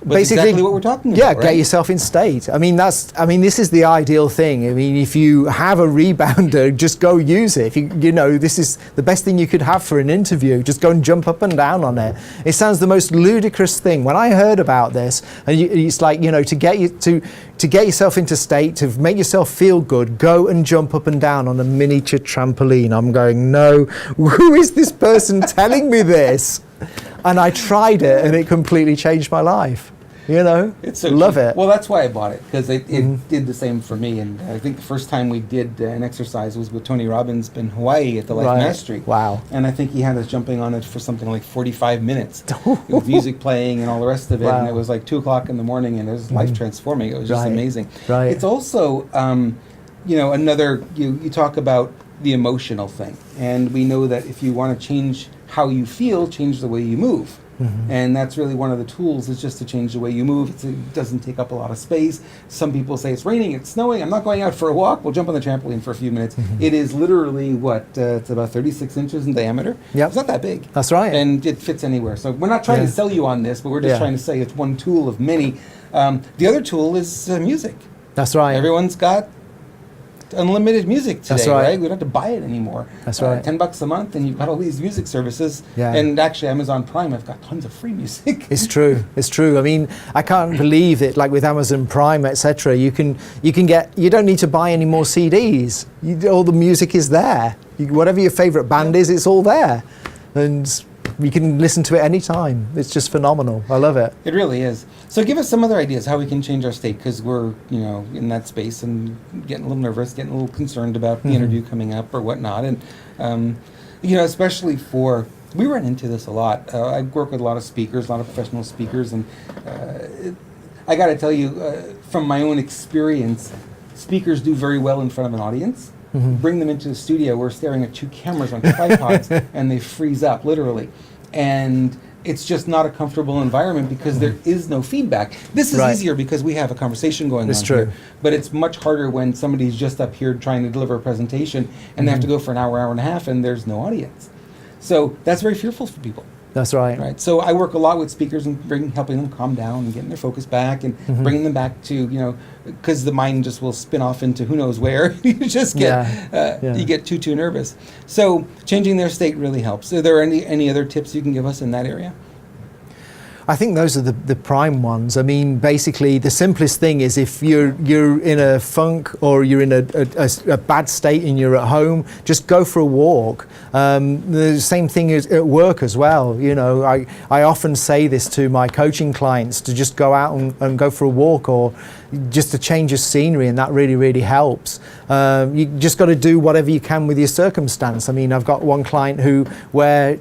S1: But
S2: Basically,
S1: exactly what we're talking
S2: yeah,
S1: about,
S2: get
S1: right?
S2: yourself in state. This is the ideal thing. If you have a rebounder, just go use it. This is the best thing you could have for an interview. Just go and jump up and down on it. It sounds the most ludicrous thing. When I heard about this, and it's like, to get yourself into state, to make yourself feel good, go and jump up and down on a miniature trampoline. I'm going, no, who is this person telling me this? And I tried it, and it completely changed my life.
S1: It's so
S2: love
S1: cute.
S2: it.
S1: Well, that's why I bought it, because it did the same for me. And I think the first time we did an exercise was with Tony Robbins in Hawaii at the Life
S2: Right.
S1: Mastery.
S2: Wow.
S1: And I think he had us jumping on it for something like 45 minutes with music playing and all the rest of it.
S2: Wow.
S1: And it was like 2 o'clock in the morning, and it was life transforming. It was just
S2: Right.
S1: amazing.
S2: Right.
S1: It's also, another, you talk about the emotional thing. And we know that if you want to change how you feel, change the way you move. And that's really one of the tools, is just to change the way you move. It doesn't take up a lot of space. Some people say it's raining, it's snowing, I'm not going out for a walk. We'll jump on the trampoline for a few minutes. It is literally, it's about 36 inches in diameter.
S2: Yep.
S1: It's not that big.
S2: That's right.
S1: And it fits anywhere. So we're not trying
S2: Yeah.
S1: to sell you on this, but we're just
S2: Yeah.
S1: trying to say it's one tool of many. The other tool is music.
S2: That's right.
S1: Everyone's got unlimited music today,
S2: That's right.
S1: We don't have to buy it anymore.
S2: That's right.
S1: $10 a month, and you've got all these music services.
S2: Yeah.
S1: And actually, Amazon Prime, I've got tons of free music.
S2: It's true. It's true. I can't believe it. Like with Amazon Prime, etc., you don't need to buy any more CDs. All the music is there. Whatever your favorite band is, it's all there, and you can listen to it anytime. It's just phenomenal. I love it.
S1: It really is. So give us some other ideas how we can change our state, because we're, in that space and getting a little nervous, getting a little concerned about the interview coming up or whatnot. And, especially we run into this a lot. I work with a lot of speakers, a lot of professional speakers, and I got to tell you, from my own experience, speakers do very well in front of an audience. Bring them into the studio, we're staring at 2 cameras on tripods, and they freeze up, literally. And it's just not a comfortable environment, because there is no feedback. This is
S2: Right.
S1: easier because we have a conversation going
S2: It's
S1: on
S2: true.
S1: here. But it's much harder when somebody's just up here trying to deliver a presentation, and they have to go for an hour, hour and a half, and there's no audience. So that's very fearful for people.
S2: That's right.
S1: Right. So I work a lot with speakers and helping them calm down and getting their focus back, and bringing them back to, because the mind just will spin off into who knows where. You just get
S2: Yeah.
S1: you get too nervous. So changing their state really helps. Are there any other tips you can give us in that area?
S2: I think those are the prime ones. Basically, the simplest thing is, if you're in a funk, or you're in a bad state and you're at home, just go for a walk. The same thing is at work as well. I often say this to my coaching clients, to just go out and go for a walk, or just to change of scenery, and that really, really helps. You just got to do whatever you can with your circumstance. I've got one client where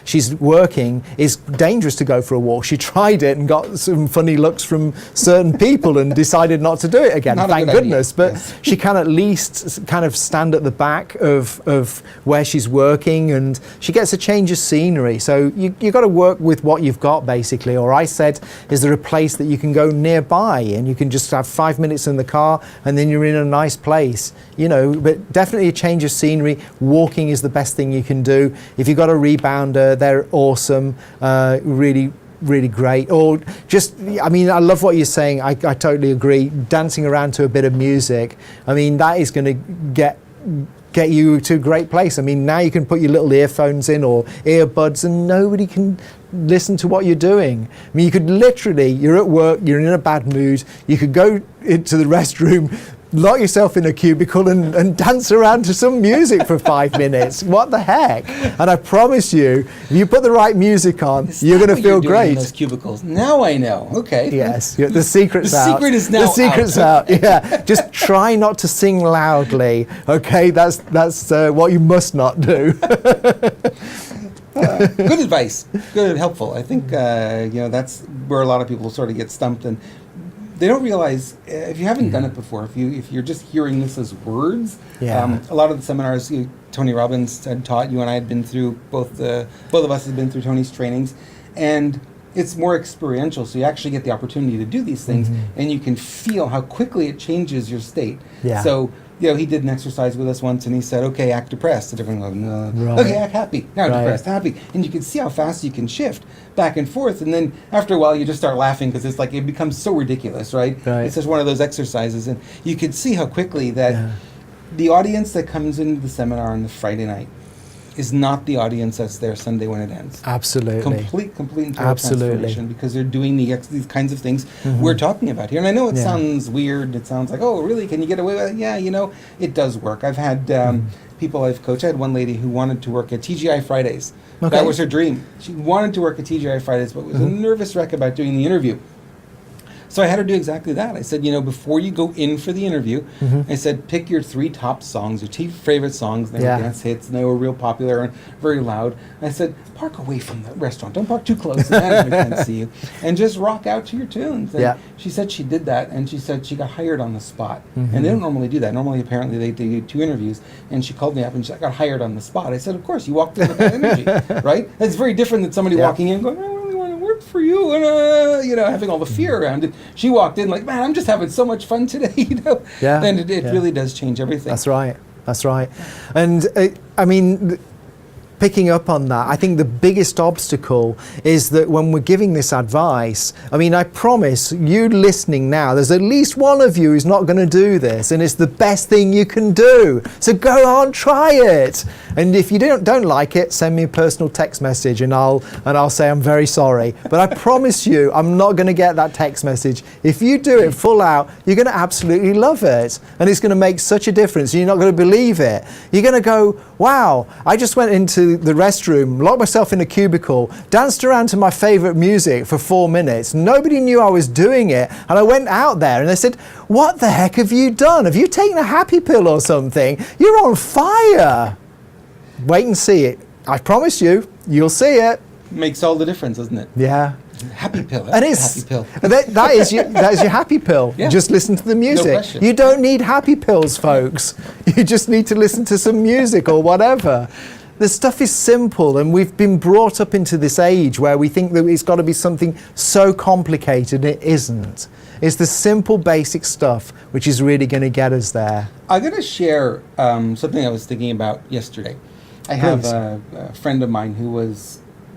S2: she's working, it's dangerous to go for a walk. before. She tried it and got some funny looks from certain people and decided not to do it again.
S1: Not a
S2: Thank
S1: good
S2: goodness.
S1: idea.
S2: But
S1: Yes.
S2: she can at least kind of stand at the back of where she's working, and she gets a change of scenery. So you've got to work with what you've got, basically. Or I said, is there a place that you can go nearby and you can just have 5 minutes in the car and then you're in a nice place, you know? But definitely a change of scenery. Walking is the best thing you can do. If you've got a rebounder, they're awesome, really great. Or just, I mean, I love what you're saying. I totally agree. Dancing around to a bit of music, I mean, that is going to get you to a great place. I mean, now you can put your little earphones in or earbuds and nobody can listen to what you're doing. I mean, you could literally, you're at work, you're in a bad mood, you could go into the restroom, lock yourself in a cubicle and dance around to some music for 5 minutes. What the heck? And I promise you, if you put the right music on, you're going to feel great.
S1: In those cubicles. Now I know. Okay.
S2: Yes, the secret's
S1: The
S2: out.
S1: secret is now
S2: The secret's out. Yeah, just try not to sing loudly. Okay, that's what you must not do.
S1: Good advice. Good and helpful. I think that's where a lot of people sort of get stumped, and they don't realize if you haven't done it before. If you're just hearing this as words,
S2: Yeah.
S1: a lot of the seminars Tony Robbins had taught, you and I had been through, both of us had been through Tony's trainings, and it's more experiential. So you actually get the opportunity to do these things, and you can feel how quickly it changes your state.
S2: Yeah.
S1: So he did an exercise with us once, and he said, "Okay, act depressed." And everyone goes, "No."
S2: Right.
S1: "Okay, act happy." Now
S2: Right.
S1: depressed, happy, and you can see how fast you can shift back and forth. And then after a while, you just start laughing because it's like it becomes so ridiculous, right?
S2: Right.
S1: It's just one of those exercises, and you can see how quickly that
S2: Yeah.
S1: the audience that comes into the seminar on the Friday night is not the audience that's there Sunday when it ends.
S2: Absolutely.
S1: Complete and total
S2: Absolutely.
S1: transformation, because they're doing these kinds of things we're talking about here. And I know it
S2: Yeah.
S1: sounds weird. It sounds like, oh, really? Can you get away with it? Yeah, it does work. I've had people I've coached. I had one lady who wanted to work at TGI Fridays.
S2: Okay.
S1: That was her dream. She wanted to work at TGI Fridays, but was a nervous wreck about doing the interview. So I had her do exactly that. I said, before you go in for the interview, I said, pick your 3 top songs, your 2 favorite songs. They
S2: Yeah.
S1: were dance hits, and they were real popular and very loud. I said, park away from the restaurant. Don't park too close. The management can't see you. And just rock out to your tunes. And
S2: Yeah.
S1: she said she did that, and she said she got hired on the spot. And they don't normally do that. Normally, apparently, they do 2 interviews. And she called me up, and she got hired on the spot. I said, of course, you walked in with that energy, right? That's very different than somebody
S2: Yeah.
S1: walking in going, I really want to work for you, and having all the fear around it. She walked in like, man, I'm just having so much fun today,
S2: Yeah,
S1: And it
S2: yeah.
S1: really does change everything.
S2: That's right. That's right. And I mean, picking up on that, I think the biggest obstacle is that when we're giving this advice, I mean, I promise you listening now, there's at least one of you who's not going to do this, and it's the best thing you can do. So go on, try it. And if you don't like it, send me a personal text message, and I'll say I'm very sorry. But I promise you, I'm not going to get that text message. If you do it full out, you're going to absolutely love it, and it's going to make such a difference. You're not going to believe it. You're going to go, wow, I just went into the restroom, locked myself in a cubicle, danced around to my favorite music for 4 minutes. Nobody knew I was doing it. And I went out there and they said, what the heck have you done? Have you taken a happy pill or something? You're on fire. Wait and see it. I promise you, you'll see it.
S1: Makes all the difference, doesn't it?
S2: Yeah.
S1: Happy pill.
S2: And
S1: That's
S2: it's
S1: a happy pill.
S2: that is your happy pill.
S1: Yeah.
S2: Just listen to the music.
S1: question.
S2: You don't need happy pills, folks. You just need to listen to some music or whatever. The stuff is simple, and we've been brought up into this age where we think that it's got to be something so complicated. It isn't. It's the simple, basic stuff which is really going to get us there.
S1: I'm going to share something I was thinking about yesterday. I have
S2: Please.
S1: a friend of mine we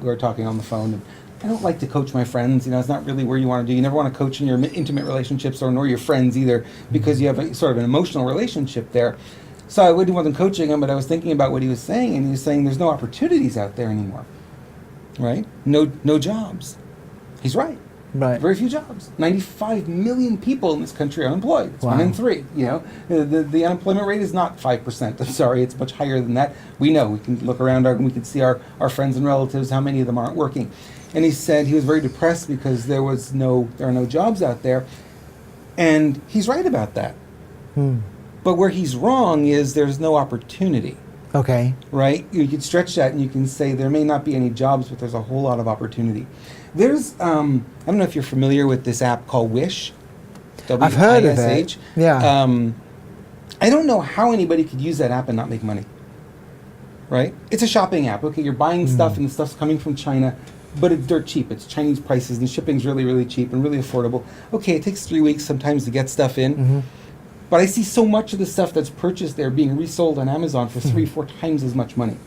S1: were talking on the phone. And I don't like to coach my friends. It's not really where you want to do. You never want to coach in your intimate relationships nor your friends either, because you have sort of an emotional relationship there. So I wasn't coaching him, but I was thinking about what he was saying, and he was saying there's no opportunities out there anymore, right? No jobs. He's right.
S2: Right.
S1: Very few jobs. 95 million people in this country are unemployed. It's
S2: Wow.
S1: 1 in 3. The unemployment rate is not 5%. I'm sorry, it's much higher than that. We know. We can look around and we can see our friends and relatives, how many of them aren't working. And he said he was very depressed because there are no jobs out there. And he's right about that. But where he's wrong is there's no opportunity.
S2: Okay.
S1: right? You could stretch that and you can say there may not be any jobs, but there's a whole lot of opportunity. There's, I don't know if you're familiar with this app called Wish.
S2: I've heard of
S1: WISH.
S2: it. Yeah.
S1: I don't know how anybody could use that app and not make money, right? It's a shopping app. Okay, you're buying stuff and the stuff's coming from China, but it's dirt cheap. It's Chinese prices and shipping's really, really cheap and really affordable. Okay, it takes 3 weeks sometimes to get stuff in. But I see so much of the stuff that's purchased there being resold on Amazon for 3-4 times as much money.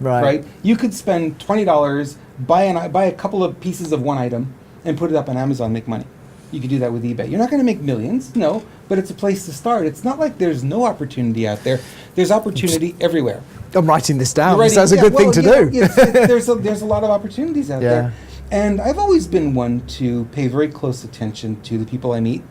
S1: Right? You could spend $20, buy a couple of pieces of one item, and put it up on Amazon and make money. You could do that with eBay. You're not going to make millions, no, but it's a place to start. It's not like there's no opportunity out there. There's opportunity everywhere.
S2: I'm writing this down.
S1: You're writing-
S2: Sounds a good thing to do.
S1: There's a lot of opportunities out there. And I've always been one to pay very close attention to the people I meet,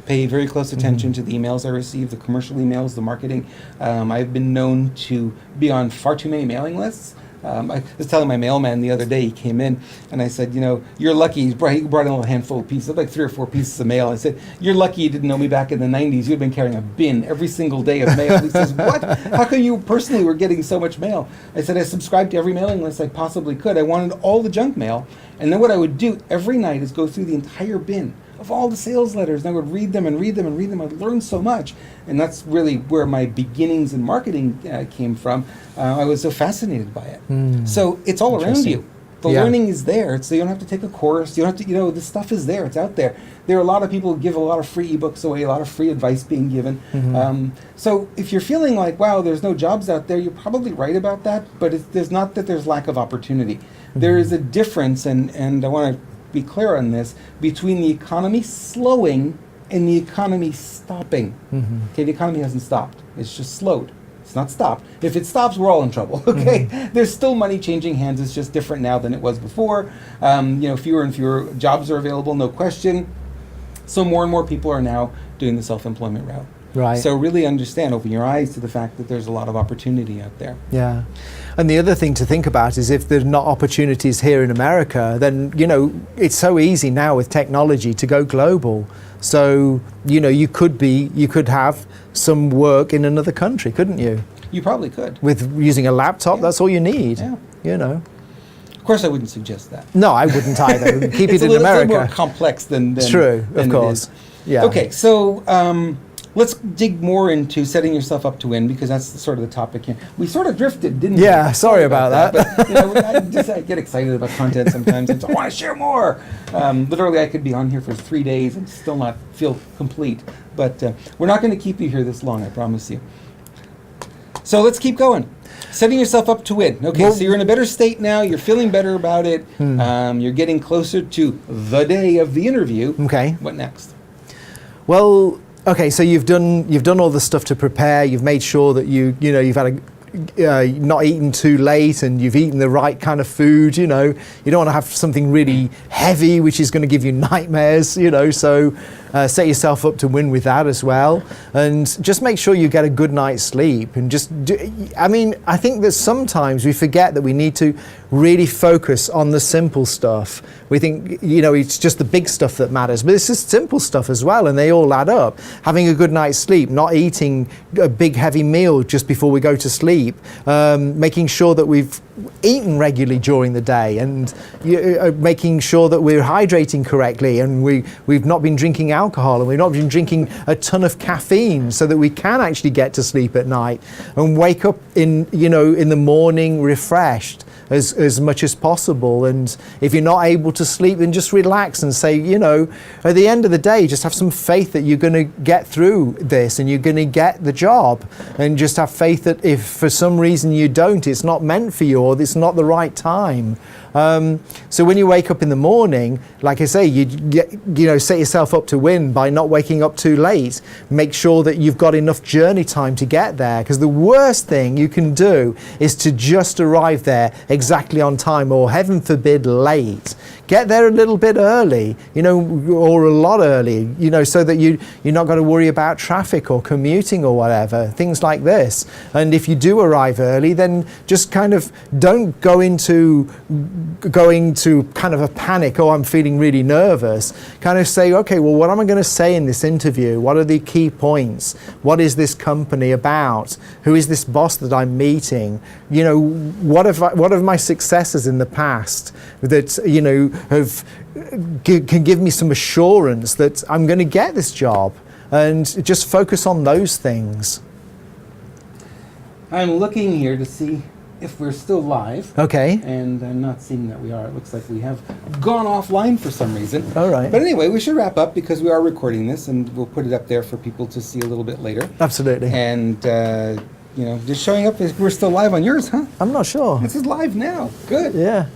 S1: pay very close attention to the emails I receive, the commercial emails, the marketing. I've been known to be on far too many mailing lists. I was telling my mailman the other day, he came in, and I said, you're lucky. He brought in a little handful of pieces, like 3 or 4 pieces of mail. I said, you're lucky you didn't know me back in the 90s. You'd been carrying a bin every single day of mail. He says, what? How come you personally were getting so much mail? I said, I subscribed to every mailing list I possibly could. I wanted all the junk mail. And then what I would do every night is go through the entire bin of all the sales letters, and I would read them and read them and read them. I'd learn so much, and that's really where my beginnings in marketing came from. I was so fascinated by it. So it's all around you. The learning is there. So you don't have to take a course. You don't have to, this stuff is there. It's out there. There are a lot of people who give a lot of free ebooks away, a lot of free advice being given. So if you're feeling like, wow, there's no jobs out there, you're probably right about that, but there's not that there's lack of opportunity. There is a difference, and I want to be clear on this, between the economy slowing and the economy stopping. Okay, the economy hasn't stopped. It's just slowed. It's not stopped. If it stops, we're all in trouble. Okay, there's still money changing hands. It's just different now than it was before. Fewer and fewer jobs are available, no question. So more and more people are now doing the self-employment route.
S2: Right.
S1: So really understand, open your eyes to the fact that there's a lot of opportunity out there.
S2: Yeah. And the other thing to think about is if there's not opportunities here in America, then, it's so easy now with technology to go global. So, you could have some work in another country, couldn't you?
S1: You probably could.
S2: With using a laptop, that's all you need,
S1: Of course, I wouldn't suggest that.
S2: No, I wouldn't either. Keep it in
S1: It's a
S2: America.
S1: little more complex than
S2: True,
S1: than
S2: of course.
S1: It is.
S2: Yeah.
S1: Okay, so let's dig more into setting yourself up to win, because that's sort of the topic here. We sort of drifted, didn't we?
S2: Yeah, sorry about that.
S1: But, I get excited about content sometimes, and so I want to share more. Literally, I could be on here for 3 days and still not feel complete. But we're not going to keep you here this long, I promise you. So let's keep going. Setting yourself up to win. Okay, so you're in a better state now. You're feeling better about it. You're getting closer to the day of the interview.
S2: Okay.
S1: What next?
S2: Well, okay, so you've done all the stuff to prepare. You've made sure that you've had not eaten too late, and you've eaten the right kind of food. You don't want to have something really heavy, which is going to give you nightmares. So set yourself up to win with that as well, and just make sure you get a good night's sleep. And I think that sometimes we forget that we need to really focus on the simple stuff. We think, it's just the big stuff that matters, but it's just simple stuff as well, and they all add up. Having a good night's sleep, not eating a big heavy meal just before we go to sleep, making sure that we've eaten regularly during the day, and making sure that we're hydrating correctly, and we've not been drinking alcohol, and we've not been drinking a ton of caffeine, so that we can actually get to sleep at night and wake up in the morning refreshed as much as possible. And if you're not able to sleep, then just relax and say, at the end of the day, just have some faith that you're going to get through this and you're going to get the job, and just have faith that if for some reason you don't, it's not meant for you, or it's not the right time. So when you wake up in the morning, like I say, set yourself up to win by not waking up too late. Make sure that you've got enough journey time to get there, because the worst thing you can do is to just arrive there exactly on time, or heaven forbid late, get there a little bit early, or a lot early, so that you're not going to worry about traffic or commuting or whatever, things like this. And if you do arrive early, then just kind of don't go into kind of a panic. Oh, I'm feeling really nervous. Kind of say, okay, well, what am I going to say in this interview? What are the key points? What is this company about? Who is this boss that I'm meeting? What have my successes in the past that can give me some assurance that I'm going to get this job, and just focus on those things.
S1: I'm looking here to see if we're still live.
S2: Okay.
S1: And I'm not seeing that we are. It looks like we have gone offline for some reason.
S2: All right.
S1: But anyway, we should wrap up because we are recording this, and we'll put it up there for people to see a little bit later.
S2: Absolutely.
S1: And, just showing up, we're still live on yours, huh?
S2: I'm not sure.
S1: This is live now. Good.
S2: Yeah.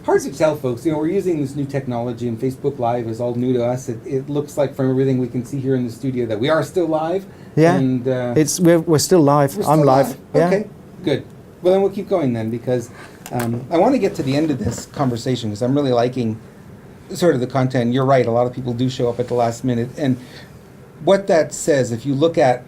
S1: Hard to tell, folks. We're using this new technology, and Facebook Live is all new to us. It looks like, from everything we can see here in the studio, that we are still live.
S2: Yeah.
S1: And
S2: we're still live.
S1: we're
S2: I'm
S1: still
S2: live. Yeah.
S1: Okay, good. Well, then we'll keep going then, because I want to get to the end of this conversation, because I'm really liking sort of the content. You're right. A lot of people do show up at the last minute. And what that says, if you look at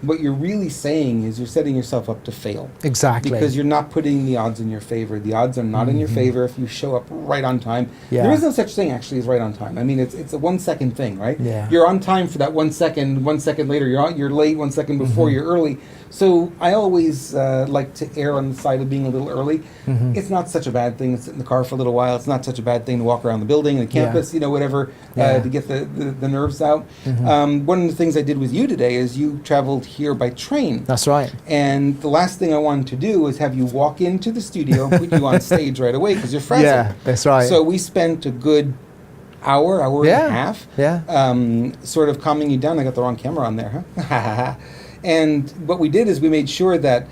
S1: what you're really saying, is you're setting yourself up to fail.
S2: Exactly.
S1: Because you're not putting the odds in your favor. The odds are not in your favor if you show up right on time.
S2: Yeah.
S1: There is no such thing, actually, as right on time. I mean, it's a 1 second thing, right?
S2: Yeah.
S1: You're on time for that 1 second. 1 second later, you're late. 1 second before, you're early. So I always like to err on the side of being a little early. It's not such a bad thing to sit in the car for a little while. It's not such a bad thing to walk around the building, the campus, whatever, to get the nerves out. One of the things I did with you today is you traveled here by train.
S2: That's right.
S1: And the last thing I wanted to do was have you walk into the studio and put you on stage right away, because you're frazzled.
S2: Yeah, that's right.
S1: So we spent a good hour and a half, sort of calming you down. I got the wrong camera on there, huh? And what we did is we made sure that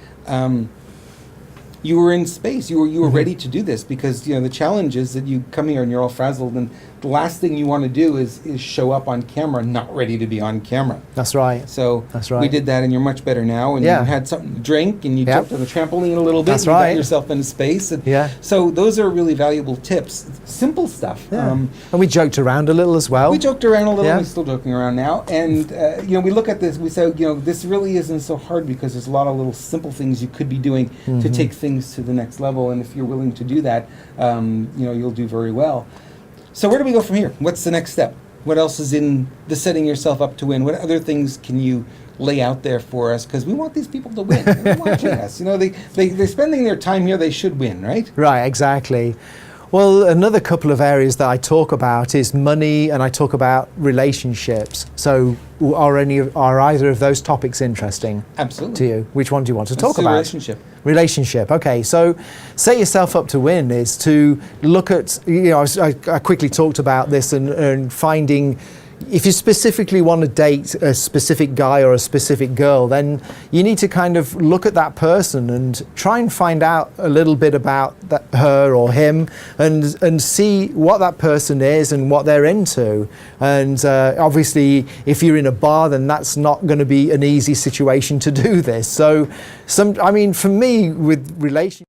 S1: you were in space. You were ready to do this, because the challenge is that you come here and you're all frazzled, and the last thing you want to do is show up on camera not ready to be on camera.
S2: That's right.
S1: So
S2: That's right.
S1: we did that, and you're much better now. And you had something to drink, and you jumped on the trampoline a little bit.
S2: That's
S1: and you
S2: right.
S1: got yourself into space. And
S2: Yeah.
S1: So those are really valuable tips. Simple stuff.
S2: Yeah. And we joked around a little as well.
S1: We joked around a little.
S2: Yeah.
S1: We're still joking around now. And we look at this. We say, this really isn't so hard, because there's a lot of little simple things you could be doing to take things to the next level. And if you're willing to do that, you'll do very well. So where do we go from here? What's the next step? What else is in the setting yourself up to win? What other things can you lay out there for us? Because we want these people to win. They're watching us. They're spending their time here. They should win, right?
S2: Right, exactly. Well, another couple of areas that I talk about is money, and I talk about relationships. So are either of those topics interesting
S1: Absolutely.
S2: to you? Which one do you want to
S1: Let's
S2: talk
S1: do
S2: about?
S1: relationship.
S2: Relationship. Okay, so set yourself up to win is to look at, I quickly talked about this and finding, if you specifically want to date a specific guy or a specific girl, then you need to kind of look at that person and try and find out a little bit about her or him, and see what that person is and what they're into. And obviously, if you're in a bar, then that's not going to be an easy situation to do this. So, for me, with relationships,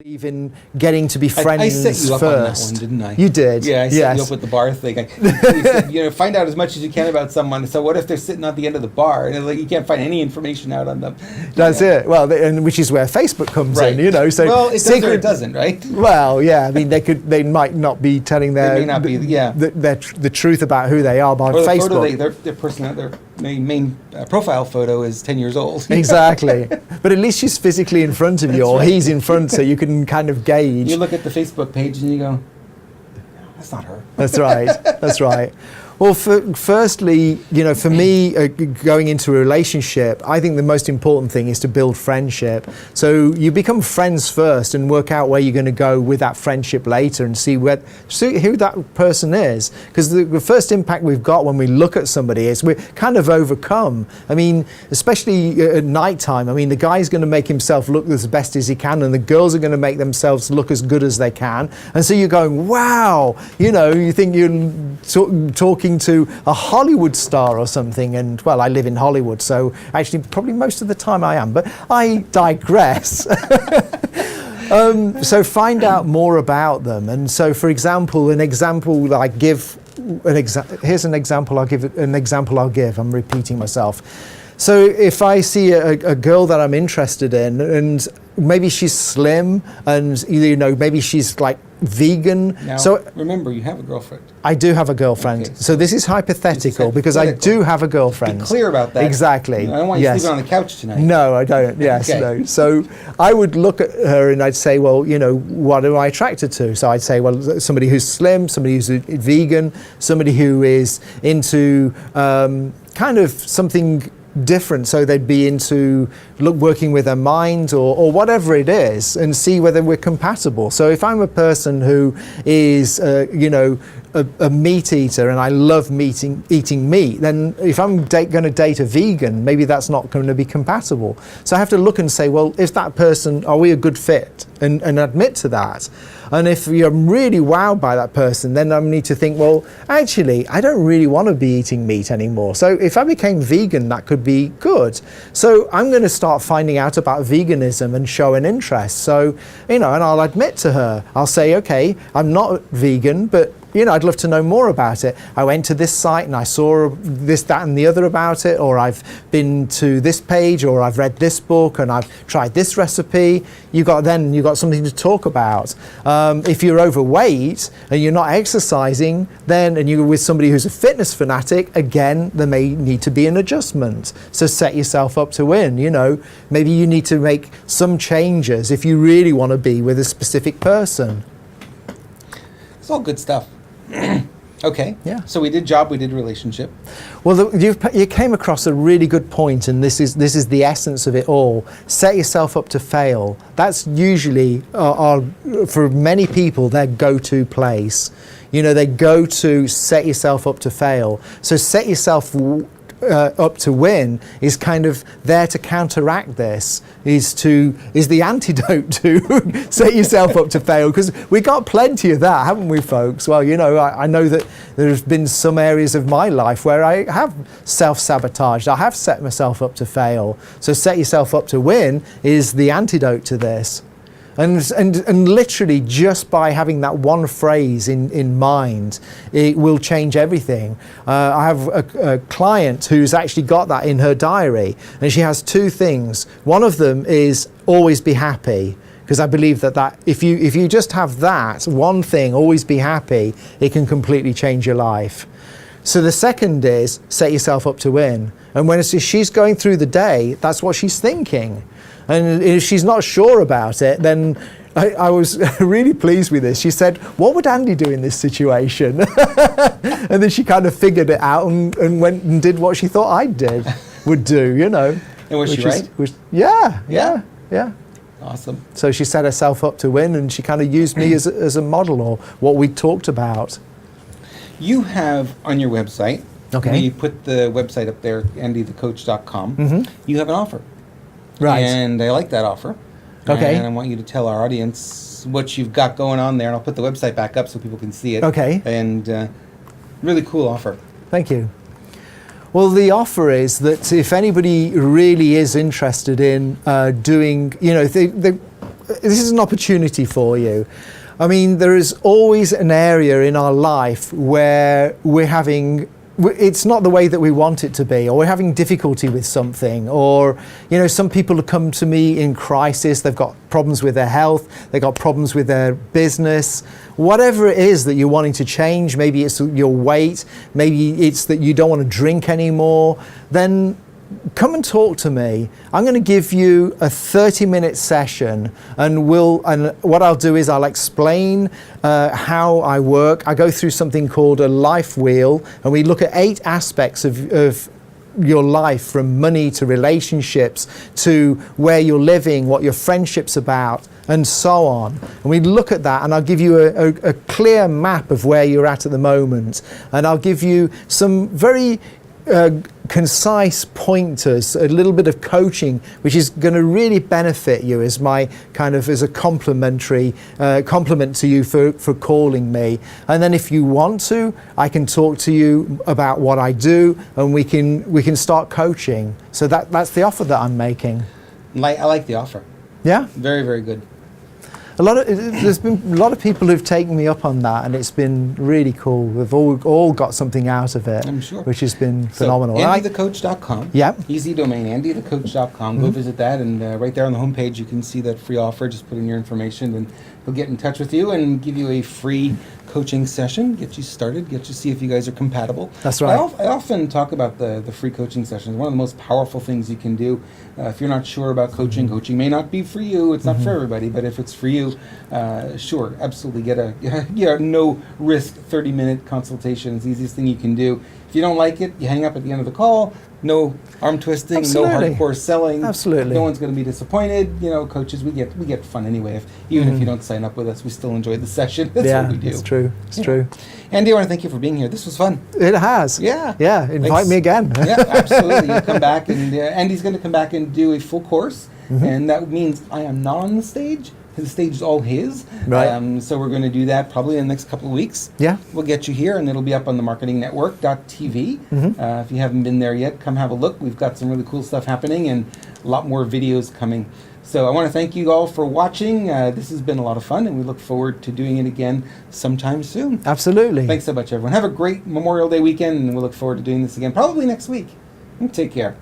S2: in getting to be friends
S1: I set you up
S2: first.
S1: on that one, didn't I?
S2: You did.
S1: Yeah, I set
S2: yes.
S1: you up with the bar thing. You said, find out as much as you can about someone. So what if they're sitting at the end of the bar and you can't find any information out on them?
S2: That's it. Well, and which is where Facebook comes
S1: Right.
S2: in. So
S1: well, it does or it doesn't, right?
S2: Well, yeah. I mean, they might not be telling
S1: They may not be,
S2: the truth about who they are by
S1: or the
S2: Facebook.
S1: Photo, their main profile photo is 10 years old.
S2: Exactly. But at least she's physically in front of you, or he's in front, so you can kind of gauge.
S1: You look at the Facebook page and you go, that's not her.
S2: That's right. That's right. Well, firstly, for me, going into a relationship, I think the most important thing is to build friendship. So you become friends first and work out where you're going to go with that friendship later, and see who that person is. Because the first impact we've got when we look at somebody is we're kind of overcome. I mean, especially at night time. I mean, the guy's going to make himself look as best as he can, and the girls are going to make themselves look as good as they can. And so you're going, wow, you think you're talking to a Hollywood star or something, and well, I live in Hollywood, so actually probably most of the time I am, but I digress. So find out more about them. And so, for example, an example that I give, here's an example I'll give. I'm repeating myself. So if I see a girl that I'm interested in, and maybe she's slim, and maybe she's like vegan.
S1: Now,
S2: so
S1: remember, you have a girlfriend.
S2: I do have a girlfriend.
S1: Okay,
S2: so this is hypothetical because I do have a girlfriend.
S1: Be clear about that.
S2: Exactly.
S1: I don't want you sleeping on the couch tonight.
S2: No, I don't. Yes,
S1: Okay.
S2: no. So I would look at her and I'd say, well, what am I attracted to? So I'd say, well, somebody who's slim, somebody who's a vegan, somebody who is into kind of something different, so they'd be into working with their mind or whatever it is, and see whether we're compatible. So if I'm a person who is a meat eater and I love eating meat, then if I'm going to date a vegan, maybe that's not going to be compatible. So I have to look and say, well, is that person, are we a good fit, and admit to that. And if you're really wowed by that person, then I need to think, well, actually, I don't really want to be eating meat anymore. So if I became vegan, that could be good. So I'm going to start finding out about veganism and show an interest. So, and I'll admit to her, I'll say, okay, I'm not vegan, but I'd love to know more about it. I went to this site and I saw this, that, and the other about it, or I've been to this page, or I've read this book, and I've tried this recipe. You've got something to talk about. If you're overweight and you're not exercising, and you're with somebody who's a fitness fanatic, again, there may need to be an adjustment. So set yourself up to win. Maybe you need to make some changes if you really want to be with a specific person.
S1: It's all good stuff. Okay.
S2: Yeah.
S1: So we did job, we did relationship.
S2: Well, you came across a really good point, and this is the essence of it all. Set yourself up to fail. That's usually, for many people, their go-to place. They go to set yourself up to fail. So set yourself up to win is kind of there to counteract this, is the antidote to set yourself up to fail, because we got plenty of that, haven't we, folks? Well, I know that there's been some areas of my life where I have self-sabotaged. I have set myself up to fail. So set yourself up to win is the antidote to this. And literally just by having that one phrase in mind, it will change everything. I have a client who's actually got that in her diary, and she has two things. One of them is always be happy, because I believe that if you just have that one thing, always be happy, it can completely change your life. So the second is set yourself up to win. And when she's going through the day, that's what she's thinking. And if she's not sure about it, then I was really pleased with this. She said, what would Andy do in this situation? And then she kind of figured it out and went and did what she thought I would do,
S1: And was she right?
S2: Yeah.
S1: Awesome.
S2: So she set herself up to win, and she kind of used me as a model, or what we talked about.
S1: You have on your website,
S2: okay,
S1: we put the website up there, andythecoach.com.
S2: Mm-hmm.
S1: You have an offer.
S2: Right.
S1: And I like that offer.
S2: Okay.
S1: And I want you to tell our audience what you've got going on there, and I'll put the website back up so people can see it.
S2: Okay.
S1: And really cool offer.
S2: Thank you. Well, the offer is that if anybody really is interested in doing, this is an opportunity for you. I mean, there is always an area in our life where it's not the way that we want it to be, or we're having difficulty with something, or some people come to me in crisis. They've got problems with their health, they've got problems with their business, whatever it is that you're wanting to change. Maybe it's your weight, maybe it's that you don't want to drink anymore. Then come and talk to me. I'm going to give you a 30-minute session, and what I'll do is I'll explain how I work. I go through something called a life wheel, and we look at 8 aspects of your life, from money to relationships to where you're living, what your friendship's about, and so on. And we look at that, and I'll give you a clear map of where you're at the moment, and I'll give you some very concise pointers, a little bit of coaching, which is going to really benefit you as a compliment to you for calling me. And then if you want to, I can talk to you about what I do, and we can start coaching. So that's the offer that I'm making.
S1: I like the offer.
S2: Yeah?
S1: Very, very good.
S2: There's been a lot of people who've taken me up on that, and it's been really cool. We've all got something out of it,
S1: I'm sure.
S2: which has been
S1: So,
S2: phenomenal.
S1: AndyTheCoach.com.
S2: Yep.
S1: Easy domain, AndyTheCoach.com. Go visit that, and right there on the homepage, you can see that free offer. Just put in your information, and he'll get in touch with you and give you a free coaching session, get you started, get you see if you guys are compatible.
S2: That's right.
S1: I often talk about the free coaching sessions. One of the most powerful things you can do. If you're not sure about coaching, coaching may not be for you. It's not for everybody, but if it's for you, sure, absolutely get a no risk 30-minute consultation. It's the easiest thing you can do. If you don't like it, you hang up at the end of the call. No arm twisting,
S2: Absolutely.
S1: no hardcore selling.
S2: Absolutely.
S1: No one's going to be disappointed. Coaches, we get fun anyway. Even if you don't sign up with us, we still enjoy the session. That's
S2: yeah,
S1: what we do.
S2: it's true. It's true.
S1: Andy, I want to thank you for being here. This was fun.
S2: It has.
S1: Yeah.
S2: Yeah. Invite
S1: Thanks.
S2: me again.
S1: Yeah, absolutely. You come back, and Andy's going to come back and do a full course, and that means I am not on the stage. The stage is all his.
S2: Right.
S1: So we're going to do that probably in the next couple of weeks.
S2: Yeah.
S1: We'll get you here, and it'll be up on the marketingnetwork.tv. If you haven't been there yet, come have a look. We've got some really cool stuff happening and a lot more videos coming. So I want to thank you all for watching. This has been a lot of fun, and we look forward to doing it again sometime soon.
S2: Absolutely.
S1: Thanks so much, everyone. Have a great Memorial Day weekend, and we'll look forward to doing this again probably next week. Take care.